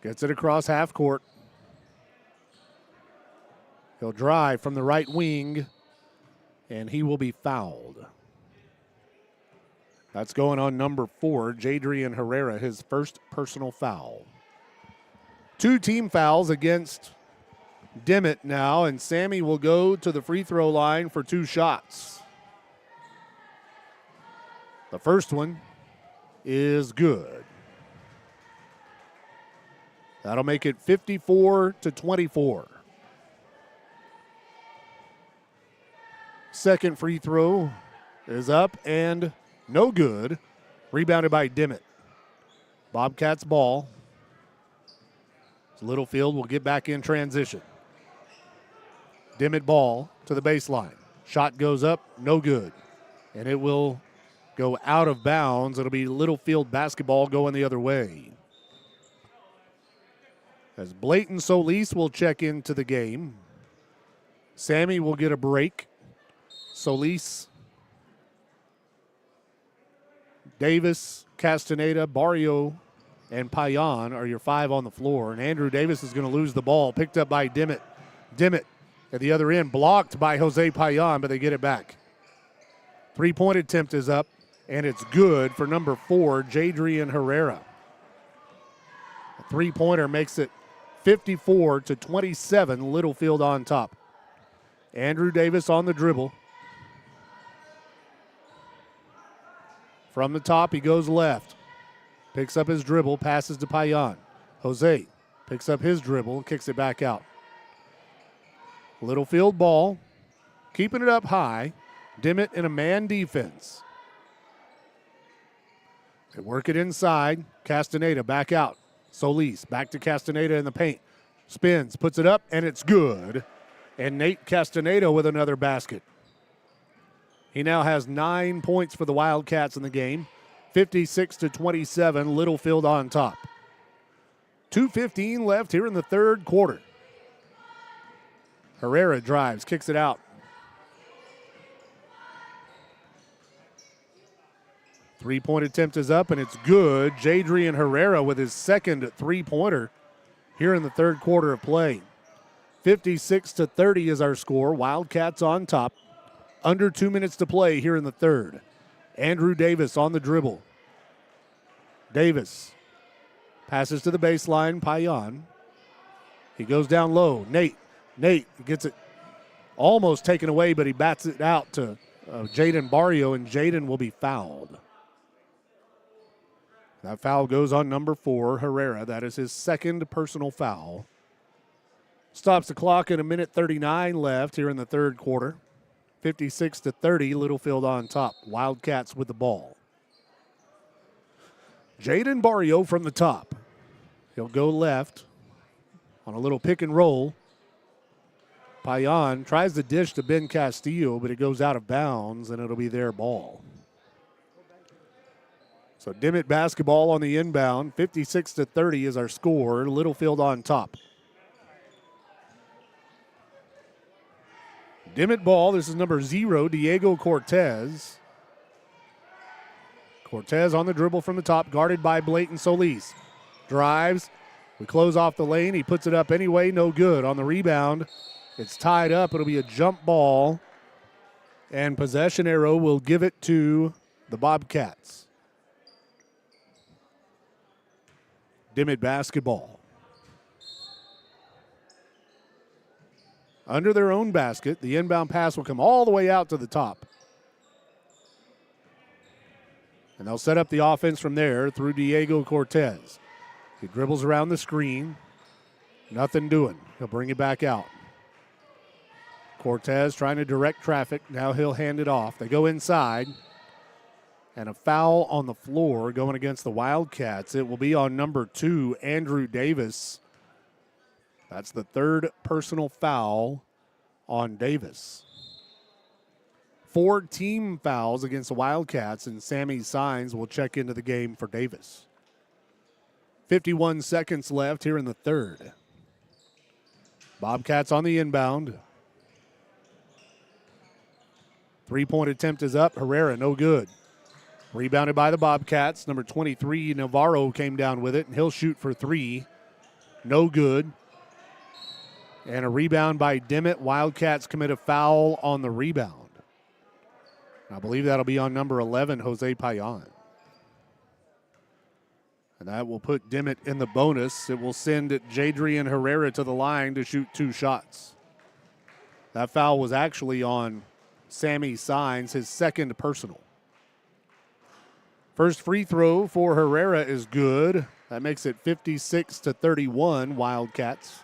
Gets it across half court. He'll drive from the right wing, and he will be fouled. That's going on number 4, Jadrian Herrera, his first personal foul. 2 team fouls against Dimmitt now, and Sammy will go to the free throw line for 2 shots. The first one is good. That'll make it 54-24. Second free throw is up and no good. Rebounded by Dimmitt. Bobcats ball. So Littlefield will get back in transition. Dimmitt ball to the baseline. Shot goes up, no good. And it will go out of bounds. It'll be Littlefield basketball going the other way. As Blayton Solis will check into the game. Sammy will get a break. Solis, Davis, Castaneda, Barrio, and Payan are your 5 on the floor. And Andrew Davis is going to lose the ball. Picked up by Dimmitt. Dimmitt at the other end, blocked by Jose Payan, but they get it back. 3-point attempt is up, and it's good for number 4, Jadrian Herrera. A 3-pointer makes it 54-27, Littlefield on top. Andrew Davis on the dribble. From the top, he goes left. Picks up his dribble, passes to Payan. Jose picks up his dribble, kicks it back out. Littlefield ball, keeping it up high. Dimmitt in a man defense. They work it inside. Castaneda back out. Solis back to Castaneda in the paint. Spins, puts it up, and it's good. And Nate Castaneda with another basket. He now has 9 points for the Wildcats in the game. 56-27, Littlefield on top. 2:15 left here in the third quarter. Herrera drives, kicks it out. 3-point attempt is up, and it's good. Jadrian Herrera with his second 3-pointer here in the third quarter of play. 56-30 is our score. Wildcats on top. Under 2 minutes to play here in the third. Andrew Davis on the dribble. Davis passes to the baseline. Payan. He goes down low. Nate gets it almost taken away, but he bats it out to Jaden Barrio, and Jaden will be fouled. That foul goes on number 4, Herrera. That is his second personal foul. Stops the clock at 1:39 left here in the third quarter. 56-30, Littlefield on top. Wildcats with the ball. Jaden Barrio from the top. He'll go left on a little pick and roll. Payan tries to dish to Ben Castillo, but it goes out of bounds, and it'll be their ball. So Dimmitt basketball on the inbound. 56-30 is our score. Littlefield on top. Dimmitt ball. This is number 0, Diego Cortez. Cortez on the dribble from the top, guarded by Blayton Solis. Drives. We close off the lane. He puts it up anyway. No good. On the rebound, it's tied up. It'll be a jump ball. And possession arrow will give it to the Bobcats. Dimmitt basketball. Under their own basket, the inbound pass will come all the way out to the top. And they'll set up the offense from there through Diego Cortez. He dribbles around the screen. Nothing doing. He'll bring it back out. Cortez trying to direct traffic. Now he'll hand it off. They go inside. And a foul on the floor going against the Wildcats. It will be on number 2, Andrew Davis. That's the third personal foul on Davis. 4 team fouls against the Wildcats, and Sammy Signs will check into the game for Davis. 51 seconds left here in the third. Bobcats on the inbound. 3-point attempt is up. Herrera, no good. Rebounded by the Bobcats. Number 23, Navarro, came down with it, and he'll shoot for three. No good. And a rebound by Dimmitt. Wildcats commit a foul on the rebound. I believe that'll be on number 11, Jose Payan. And that will put Dimmitt in the bonus. It will send Jadrian Herrera to the line to shoot two shots. That foul was actually on Sammy Signs, his second personal. First free throw for Herrera is good. That makes it 56-31 Wildcats.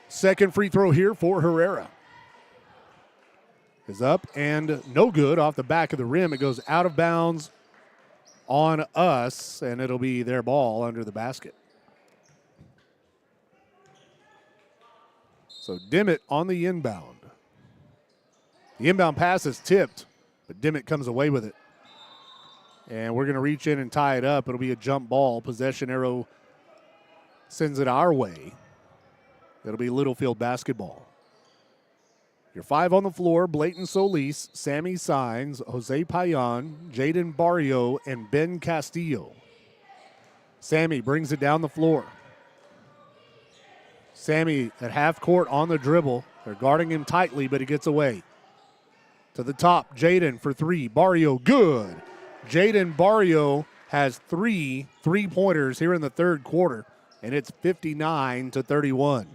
Second free throw here for Herrera is up and no good off the back of the rim. It goes out of bounds on us, and it'll be their ball under the basket. So Dimmitt on the inbound. The inbound pass is tipped, but Dimmitt comes away with it. And we're going to reach in and tie it up. It'll be a jump ball. Possession arrow sends it our way. It'll be Littlefield basketball. Your five on the floor: Blayton Solis, Sammy Signs, Jose Payan, Jaden Barrio, and Ben Castillo. Sammy brings it down the floor. Sammy at half court on the dribble. They're guarding him tightly, but he gets away. To the top, Jaden for three. Barrio, good. Jaden Barrio has three three-pointers here in the third quarter, and it's 59-31.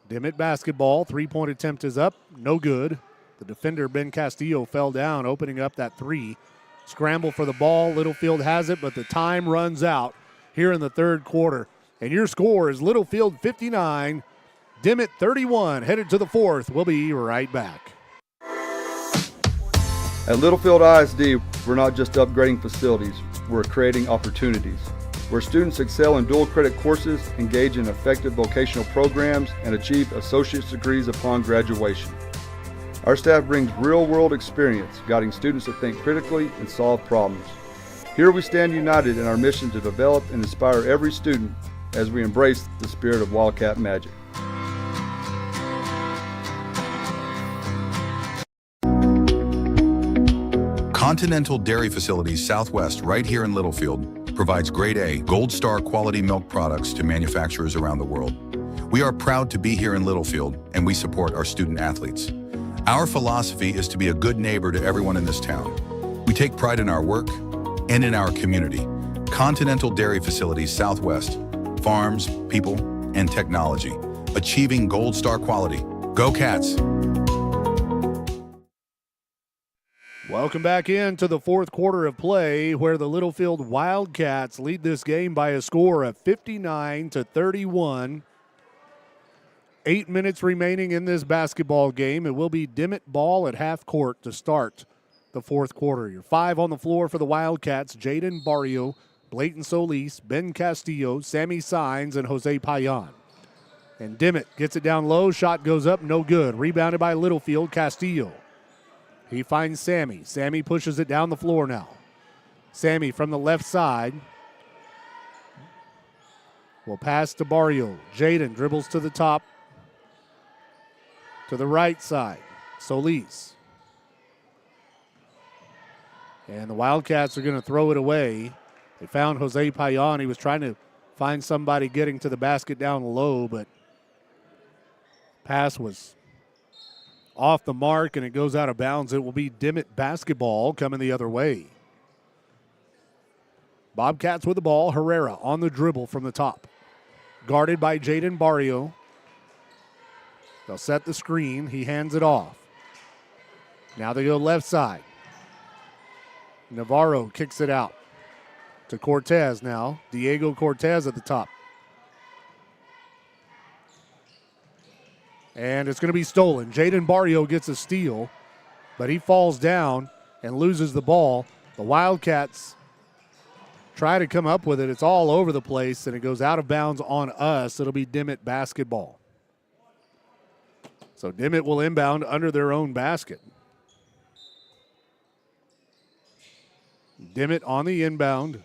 Dimmitt basketball. Three-point attempt is up. No good. The defender, Ben Castillo, fell down, opening up that three. Scramble for the ball. Littlefield has it, but the time runs out here in the third quarter. And your score is Littlefield 59, Dimmitt 31. Headed to the fourth. We'll be right back.
At Littlefield ISD, we're not just upgrading facilities, we're creating opportunities. Where students excel in dual credit courses, engage in effective vocational programs, and achieve associate's degrees upon graduation. Our staff brings real-world experience, guiding students to think critically and solve problems. Here we stand united in our mission to develop and inspire every student as we embrace the spirit of Wildcat magic.
Continental Dairy Facilities Southwest, right here in Littlefield, provides grade A, Gold Star quality milk products to manufacturers around the world. We are proud to be here in Littlefield, and we support our student athletes. Our philosophy is to be a good neighbor to everyone in this town. We take pride in our work and in our community. Continental Dairy Facilities Southwest, farms, people, and technology, achieving Gold Star quality. Go Cats!
Welcome back into the fourth quarter of play, where the Littlefield Wildcats lead this game by a score of 59-31. 8 minutes remaining in this basketball game. It will be Dimmitt ball at half court to start the fourth quarter. Your five on the floor for the Wildcats: Jaden Barrio, Blayton Solis, Ben Castillo, Sammy Signs, and Jose Payan. And Dimmitt gets it down low. Shot goes up, no good. Rebounded by Littlefield. Castillo. He finds Sammy. Sammy pushes it down the floor now. Sammy from the left side will pass to Barrio. Jaden dribbles to the top. To the right side, Solis. And the Wildcats are going to throw it away. They found Jose Payan. He was trying to find somebody getting to the basket down low, but pass was off the mark, and it goes out of bounds. It will be Dimmitt basketball coming the other way. Bobcats with the ball. Herrera on the dribble from the top. Guarded by Jaden Barrio. They'll set the screen. He hands it off. Now they go left side. Navarro kicks it out to Cortez now. Diego Cortez at the top. And it's going to be stolen. Jaden Barrio gets a steal, but he falls down and loses the ball. The Wildcats try to come up with it. It's all over the place, and it goes out of bounds on us. It'll be Dimmitt basketball. So Dimmitt will inbound under their own basket. Dimmitt on the inbound.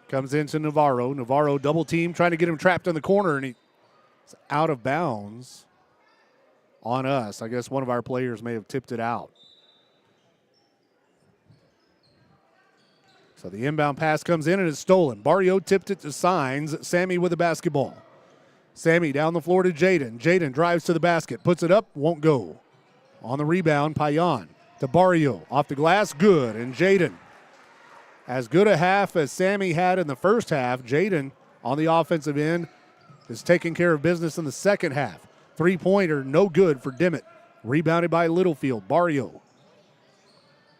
Comes into Navarro. Navarro double team, trying to get him trapped in the corner, and he's out of bounds on us. I guess one of our players may have tipped it out. So the inbound pass comes in and is stolen. Barrio tipped it to Signs. Sammy with the basketball. Sammy down the floor to Jaden. Jaden drives to the basket, puts it up, won't go. On the rebound, Payan to Barrio. Off the glass, good. And Jaden, as good a half as Sammy had in the first half, Jaden on the offensive end is taking care of business in the second half. Three-pointer, no good for Dimmitt. Rebounded by Littlefield. Barrio.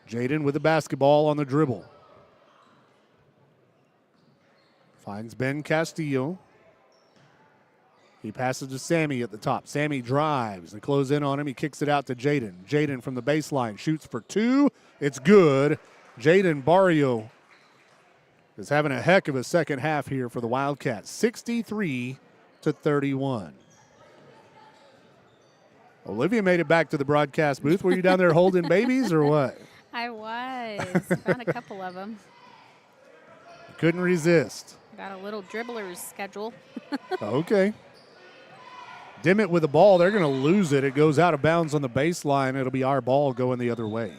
Jaden with the basketball on the dribble. Finds Ben Castillo. He passes to Sammy at the top. Sammy drives. They close in on him. He kicks it out to Jaden. Jaden from the baseline shoots for two. It's good. Jaden Barrio is having a heck of a second half here for the Wildcats. 63-31. Olivia made it back to the broadcast booth. Were you down there holding babies or what?
I was. Found a couple of them.
Couldn't resist.
Got a little dribbler's schedule.
Okay. Dimmitt with the ball. They're going to lose it. It goes out of bounds on the baseline. It'll be our ball going the other way.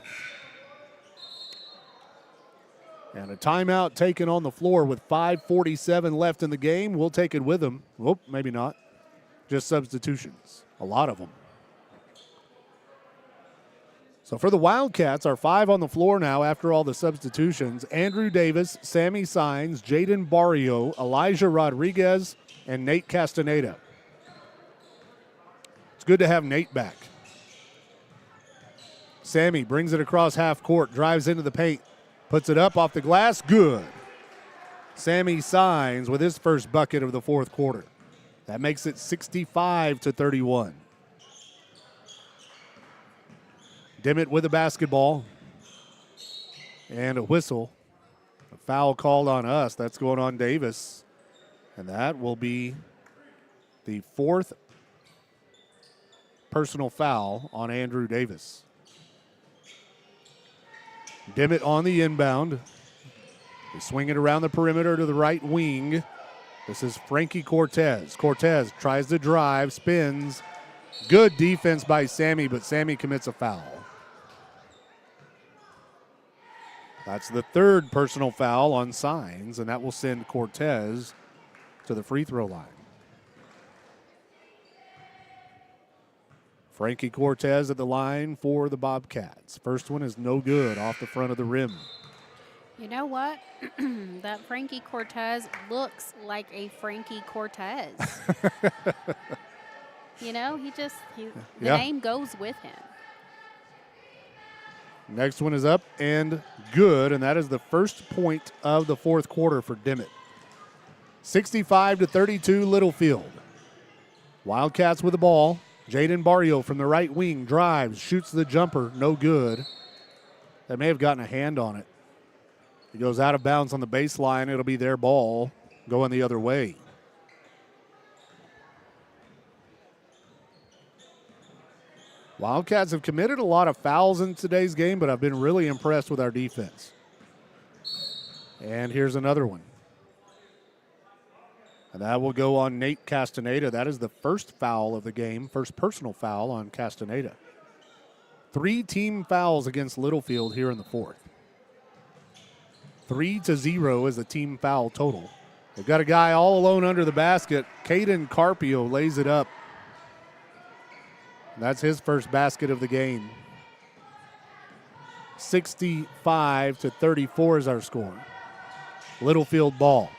And a timeout taken on the floor with 5:47 left in the game. We'll take it with them. Whoop, maybe not. Just substitutions. A lot of them. So for the Wildcats, our five on the floor now after all the substitutions. Andrew Davis, Sammy Signs, Jaden Barrio, Elijah Rodriguez, and Nate Castaneda. It's good to have Nate back. Sammy brings it across half court, drives into the paint, puts it up off the glass, good. Sammy Signs with his first bucket of the fourth quarter. That makes it 65-31. Dimmitt with the basketball. And a whistle. A foul called on us. That's going on Davis. And that will be the fourth personal foul on Andrew Davis. Dimmitt on the inbound. They swing it around the perimeter to the right wing. This is Frankie Cortez. Cortez tries to drive, spins. Good defense by Sammy, but Sammy commits a foul. That's the third personal foul on Signs, and that will send Cortez to the free throw line. Frankie Cortez at the line for the Bobcats. First one is no good off the front of the rim.
You know what? That Frankie Cortez looks like a Frankie Cortez. You know, the name goes with him.
Next one is up and good, and that is the first point of the fourth quarter for Dimmitt. 65-32 Littlefield. Wildcats with the ball. Jaden Barrio from the right wing drives, shoots the jumper, no good. They may have gotten a hand on it. It goes out of bounds on the baseline. It'll be their ball going the other way. Wildcats have committed a lot of fouls in today's game, but I've been really impressed with our defense. And here's another one. And that will go on Nate Castaneda. That is the first foul of the game, first personal foul on Castaneda. 3 team fouls against Littlefield here in the fourth. 3-0 is the team foul total. They've got a guy all alone under the basket. Caden Carpio lays it up. That's his first basket of the game. 65-34 is our score. Littlefield ball.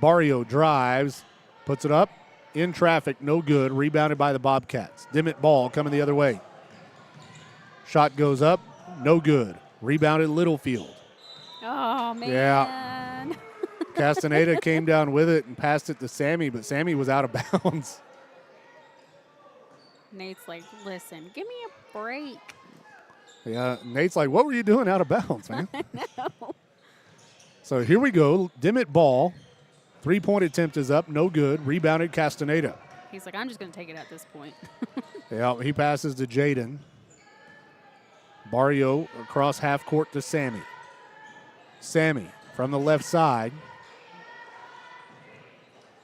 Barrio drives, puts it up, in traffic, no good, rebounded by the Bobcats. Dimmitt ball coming the other way. Shot goes up, no good. Rebounded Littlefield.
Oh, man.
Yeah. Castaneda came down with it and passed it to Sammy, but Sammy was out of bounds.
Nate's like, listen, give me a break.
Yeah, Nate's like, what were you doing out of bounds, man?
I know.
So here we go. Dimmitt ball. 3-point attempt is up, no good. Rebounded Castaneda.
He's like, I'm just going to take it at this point.
Yeah, he passes to Jaden. Barrio across half court to Sammy. Sammy from the left side.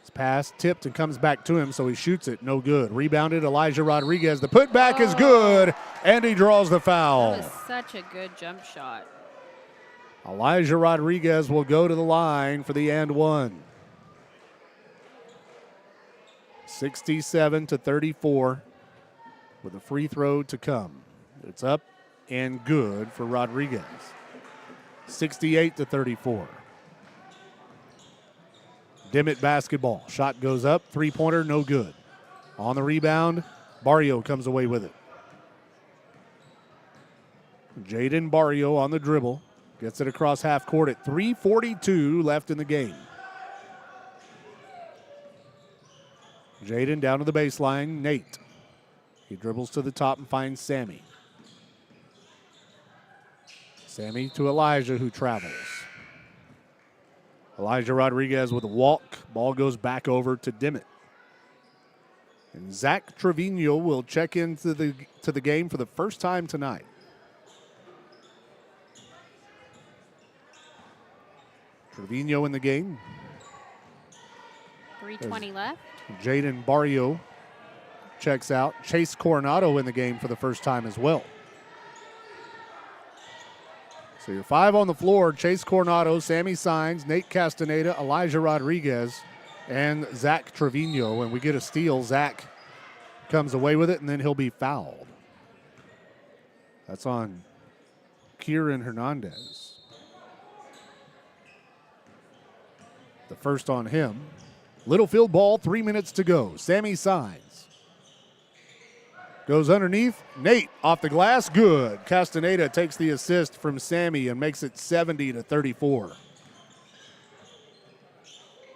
His pass tipped and comes back to him, so he shoots it. No good. Rebounded Elijah Rodriguez. The putback is good, and he draws the foul.
That was such a good jump shot.
Elijah Rodriguez will go to the line for the and one. 67-34 with a free throw to come. It's up and good for Rodriguez. 68-34. Dimmitt basketball. Shot goes up. Three-pointer, no good. On the rebound, Barrio comes away with it. Jaden Barrio on the dribble. Gets it across half court at 3:42 left in the game. Jaden down to the baseline. Nate. He dribbles to the top and finds Sammy. Sammy to Elijah, who travels. Elijah Rodriguez with a walk. Ball goes back over to Dimmitt. And Zach Trevino will check into the game for the first time tonight. Trevino in the game.
3:20 left.
Jaden Barrio checks out. Chase Coronado in the game for the first time as well. So your five on the floor: Chase Coronado, Sammy Signs, Nate Castaneda, Elijah Rodriguez, and Zach Trevino. And we get a steal. Zach comes away with it, and then he'll be fouled. That's on Kieran Hernandez. The first on him. Littlefield ball, 3 minutes to go. Sammy Signs. Goes underneath. Nate off the glass, good. Castaneda takes the assist from Sammy and makes it 70-34.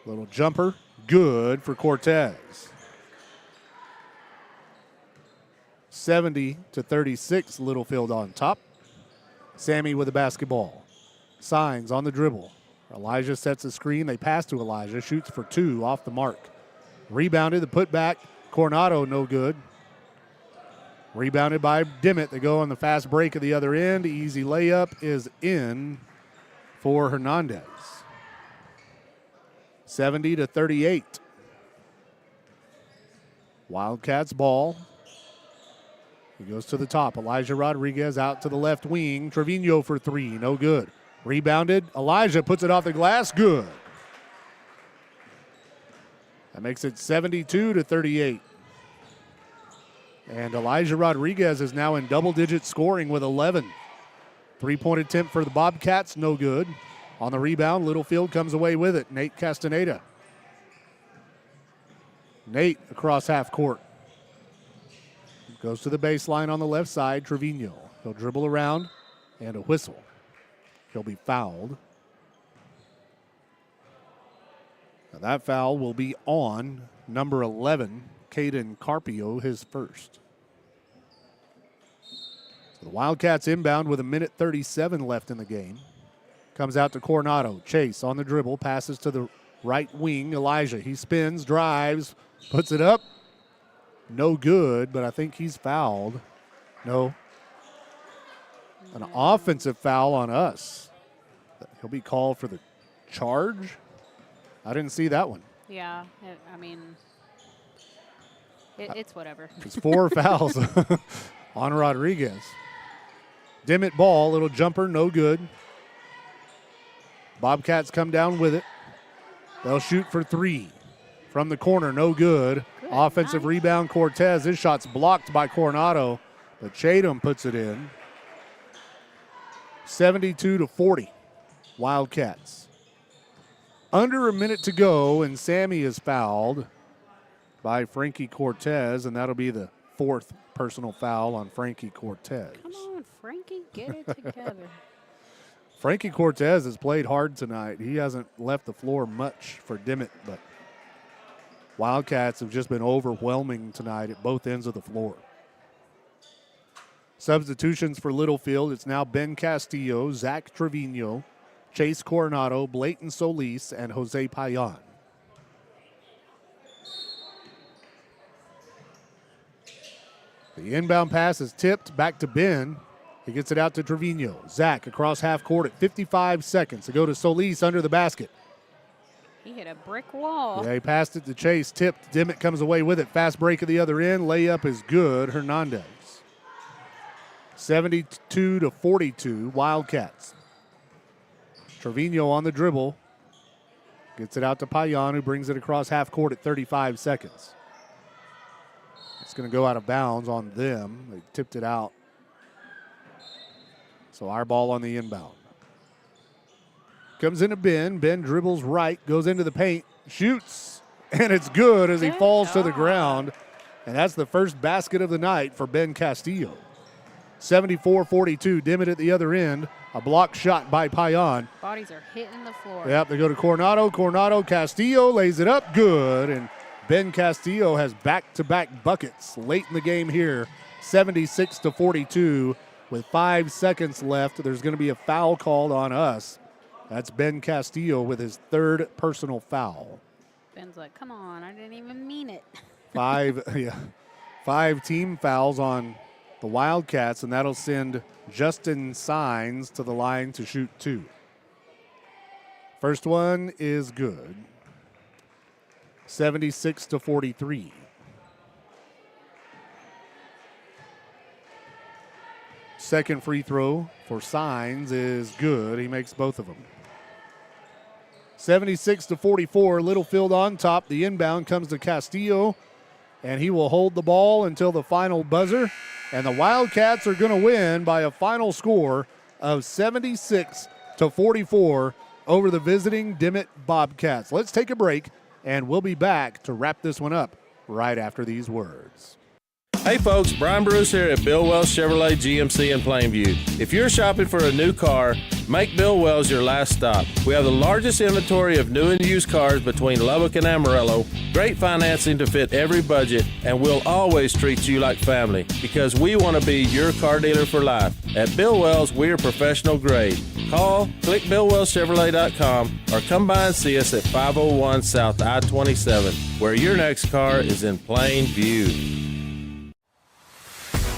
Little jumper, good for Cortez. 70-36, Littlefield on top. Sammy with the basketball. Signs on the dribble. Elijah sets a screen. They pass to Elijah. Shoots for two off the mark. Rebounded. The putback. Coronado no good. Rebounded by Dimmitt. They go on the fast break at the other end. Easy layup is in for Hernandez. 70-38. Wildcats ball. He goes to the top. Elijah Rodriguez out to the left wing. Trevino for three. No good. Rebounded. Elijah puts it off the glass. Good. That makes it 72-38. And Elijah Rodriguez is now in double-digit scoring with 11. Three-point attempt for the Bobcats. No good. On the rebound, Littlefield comes away with it. Nate Castaneda. Nate across half court. Goes to the baseline on the left side. Trevino. He'll dribble around and a whistle. He'll be fouled. Now that foul will be on number 11, Caden Carpio, his first. So the Wildcats inbound with 1:37 left in the game. Comes out to Coronado. Chase on the dribble, passes to the right wing. Elijah, he spins, drives, puts it up. No good, but I think he's fouled. No. An offensive foul on us. He'll be called for the charge. I didn't see that one.
Yeah, it's whatever.
It's 4 fouls on Rodriguez. Dimmitt ball, little jumper, no good. Bobcats come down with it. They'll shoot for 3. From the corner, no good. Offensive rebound, Cortez. His shot's blocked by Coronado, but Chatham puts it in. 72-40, Wildcats. Under a minute to go, and Sammy is fouled by Frankie Cortez, and that'll be the 4th personal foul on Frankie Cortez.
Come on, Frankie, get it together.
Frankie Cortez has played hard tonight. He hasn't left the floor much for Dimmitt, but Wildcats have just been overwhelming tonight at both ends of the floor. Substitutions for Littlefield. It's now Ben Castillo, Zach Trevino, Chase Coronado, Blayton Solis, and Jose Payan. The inbound pass is tipped back to Ben. He gets it out to Trevino. Zach across half court at 55 seconds to go to Solis under the basket.
He hit a brick wall.
Yeah, he passed it to Chase. Tipped. Dimmitt comes away with it. Fast break at the other end. Layup is good. Hernandez. 72-42, Wildcats. Trevino on the dribble. Gets it out to Payan, who brings it across half court at 35 seconds. It's going to go out of bounds on them. They tipped it out. So our ball on the inbound. Comes into Ben. Ben dribbles right, goes into the paint, shoots, and it's good as he falls to the ground. And that's the first basket of the night for Ben Castillo. 74-42, Dimmitt at the other end. A block shot by Payan.
Bodies are hitting the floor.
Yep, they go to Coronado. Coronado, Castillo lays it up good. And Ben Castillo has back-to-back buckets late in the game here. 76-42 with 5 seconds left. There's going to be a foul called on us. That's Ben Castillo with his third personal foul.
Ben's like, come on, I didn't even mean it.
5 team fouls on the Wildcats, and that'll send Justin Signs to the line to shoot 2. First one is good. 76-43. Second free throw for Signs is good. He makes both of them. 76-44, Littlefield on top. The inbound comes to Castillo, and he will hold the ball until the final buzzer. And the Wildcats are going to win by a final score of 76-44 over the visiting Dimmitt Bobcats. Let's take a break, and we'll be back to wrap this one up right after these words.
Hey folks, Brian Bruce here at Bill Wells Chevrolet GMC in Plainview. If you're shopping for a new car, make Bill Wells your last stop. We have the largest inventory of new and used cars between Lubbock and Amarillo, great financing to fit every budget, and we'll always treat you like family because we want to be your car dealer for life. At Bill Wells, we're professional grade. Call, click BillWellsChevrolet.com, or come by and see us at 501 South I-27, where your next car is in plain view.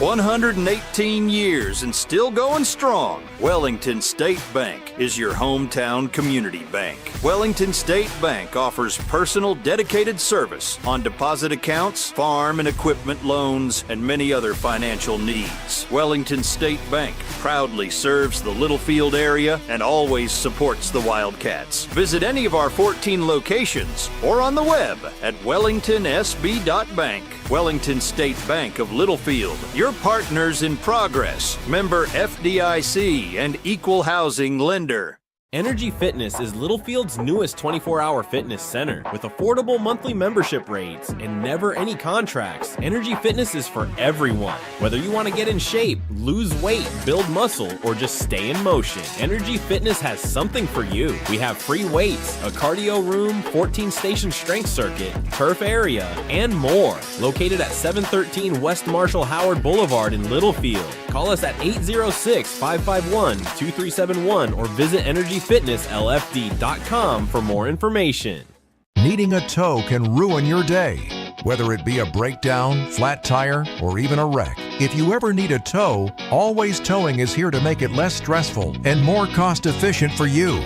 118 years and still going strong. Wellington State Bank is your hometown community bank. Wellington State Bank offers personal dedicated service on deposit accounts, farm and equipment loans, and many other financial needs. Wellington State Bank proudly serves the Littlefield area and always supports the Wildcats. Visit any of our 14 locations or on the web at wellingtonsb.bank. Wellington State Bank of Littlefield, your partners in progress, member FDIC and equal housing lender.
Energy Fitness is Littlefield's newest 24-hour fitness center. With affordable monthly membership rates and never any contracts, Energy Fitness is for everyone. Whether you want to get in shape, lose weight, build muscle, or just stay in motion, Energy Fitness has something for you. We have free weights, a cardio room, 14-station strength circuit, turf area, and more. Located at 713 West Marshall Howard Boulevard in Littlefield. Call us at 806-551-2371 or visit EnergyFitnessLFD.com for more information.
Needing a tow can ruin your day, whether it be a breakdown, flat tire, or even a wreck. If you ever need a tow, Always Towing is here to make it less stressful and more cost efficient for you.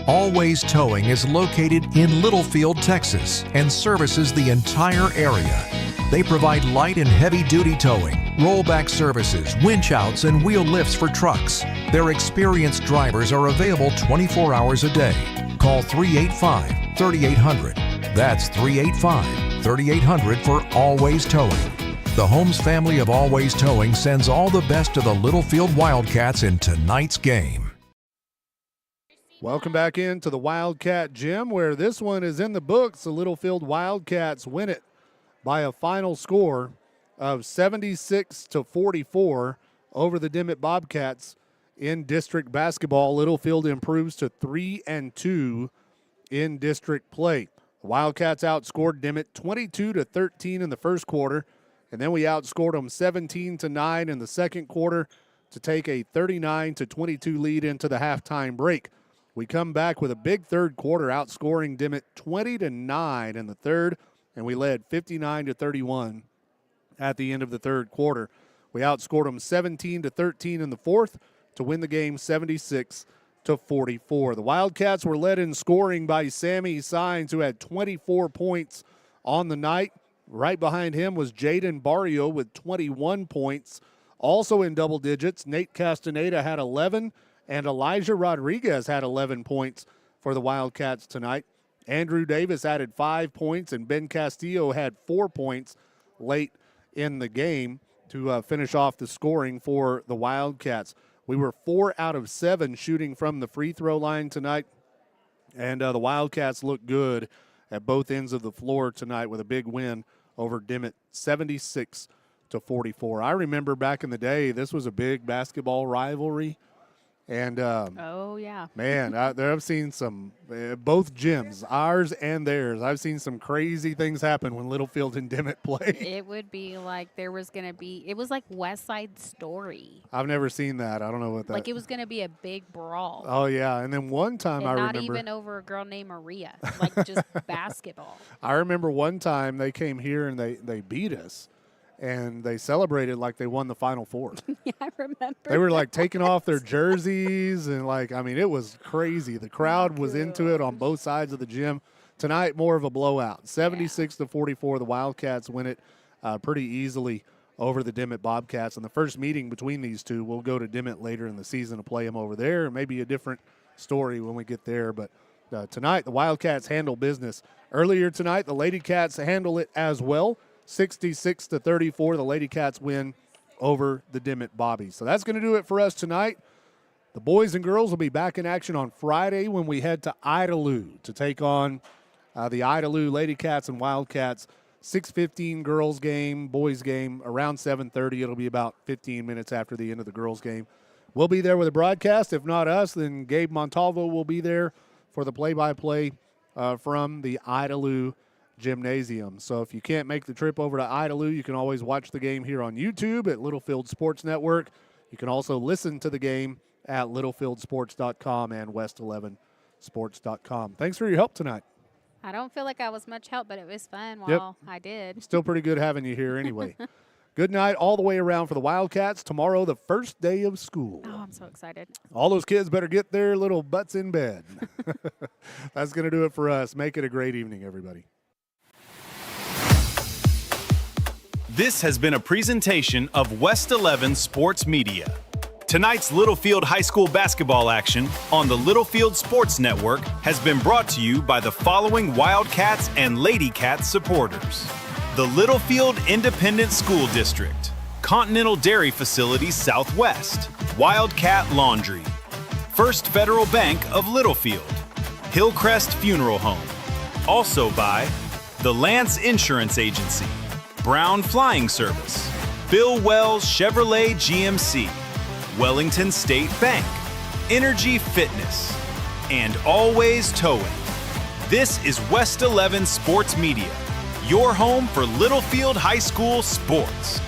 Always Towing is located in Littlefield, Texas, and services the entire area. They provide light and heavy-duty towing, rollback services, winch outs, and wheel lifts for trucks. Their experienced drivers are available 24 hours a day. Call 385-3800. That's 385-3800 for Always Towing. The Holmes family of Always Towing sends all the best to the Littlefield Wildcats in tonight's game.
Welcome back into the Wildcat Gym, where this one is in the books. The Littlefield Wildcats win it by a final score of 76-44 over the Dimmitt Bobcats in district basketball. Littlefield improves to 3-2 in district play. The Wildcats outscored Dimmitt 22-13 in the first quarter, and then we outscored them 17-9 in the second quarter to take a 39-22 lead into the halftime break. We come back with a big third quarter, outscoring Dimmitt 20-9 in the third, and we led 59-31 at the end of the third quarter. We outscored them 17-13 in the fourth to win the game 76-44. The Wildcats were led in scoring by Sammy Signs, who had 24 points on the night. Right behind him was Jaden Barrio with 21 points. Also in double digits, Nate Castaneda had 11, And Elijah Rodriguez had 11 points for the Wildcats tonight. Andrew Davis added 5 points, and Ben Castillo had 4 points late in the game to finish off the scoring for the Wildcats. We were 4 out of 7 shooting from the free throw line tonight, and the Wildcats look good at both ends of the floor tonight with a big win over Dimmitt, 76-44. I remember back in the day, this was a big basketball rivalry. And,
oh, yeah.
Man, I've seen some, both gyms, ours and theirs, I've seen some crazy things happen when Littlefield and Dimmitt play.
It would be like there was going to be, it was like West Side Story.
I've never seen that. I don't know what that.
Like it was going to be a big brawl.
Oh, yeah. And then one time I remember.
Not even over a girl named Maria, like just basketball.
I remember one time they came here and they beat us. And they celebrated like they won the Final Four.
Yeah, I remember.
They were like taking off their jerseys and it was crazy. The crowd was into it on both sides of the gym. Tonight, more of a blowout. 76-44, the Wildcats win it pretty easily over the Dimmitt Bobcats. And the first meeting between these two, we'll go to Dimmitt later in the season to play them over there. Maybe a different story when we get there. But tonight, the Wildcats handle business. Earlier tonight, the Lady Cats handle it as well. 66-34, the Lady Cats win over the Dimmitt Bobbies. So that's going to do it for us tonight. The boys and girls will be back in action on Friday when we head to Idalou to take on the Idalou Lady Cats and Wildcats. 6:15 girls game, boys game, around 7:30. It'll be about 15 minutes after the end of the girls game. We'll be there with a broadcast. If not us, then Gabe Montalvo will be there for the play-by-play from the Idalou Gymnasium. So if you can't make the trip over to Idalou, you can always watch the game here on YouTube at Littlefield Sports Network. You can also listen to the game at littlefieldsports.com and west11sports.com. Thanks for your help tonight.
I don't feel like I was much help, but it was fun while I did.
Still pretty good having you here anyway. Good night all the way around for the Wildcats. Tomorrow, the first day of school.
Oh, I'm so excited.
All those kids better get their little butts in bed. That's going to do it for us. Make it a great evening, everybody.
This has been a presentation of West 11 Sports Media. Tonight's Littlefield High School basketball action on the Littlefield Sports Network has been brought to you by the following Wildcats and Lady Cats supporters. The Littlefield Independent School District, Continental Dairy Facility Southwest, Wildcat Laundry, First Federal Bank of Littlefield, Hillcrest Funeral Home. Also by the Lance Insurance Agency, Brown Flying Service, Bill Wells Chevrolet GMC, Wellington State Bank, Energy Fitness, and Always Towing. This is West 11 Sports Media, your home for Littlefield High School sports.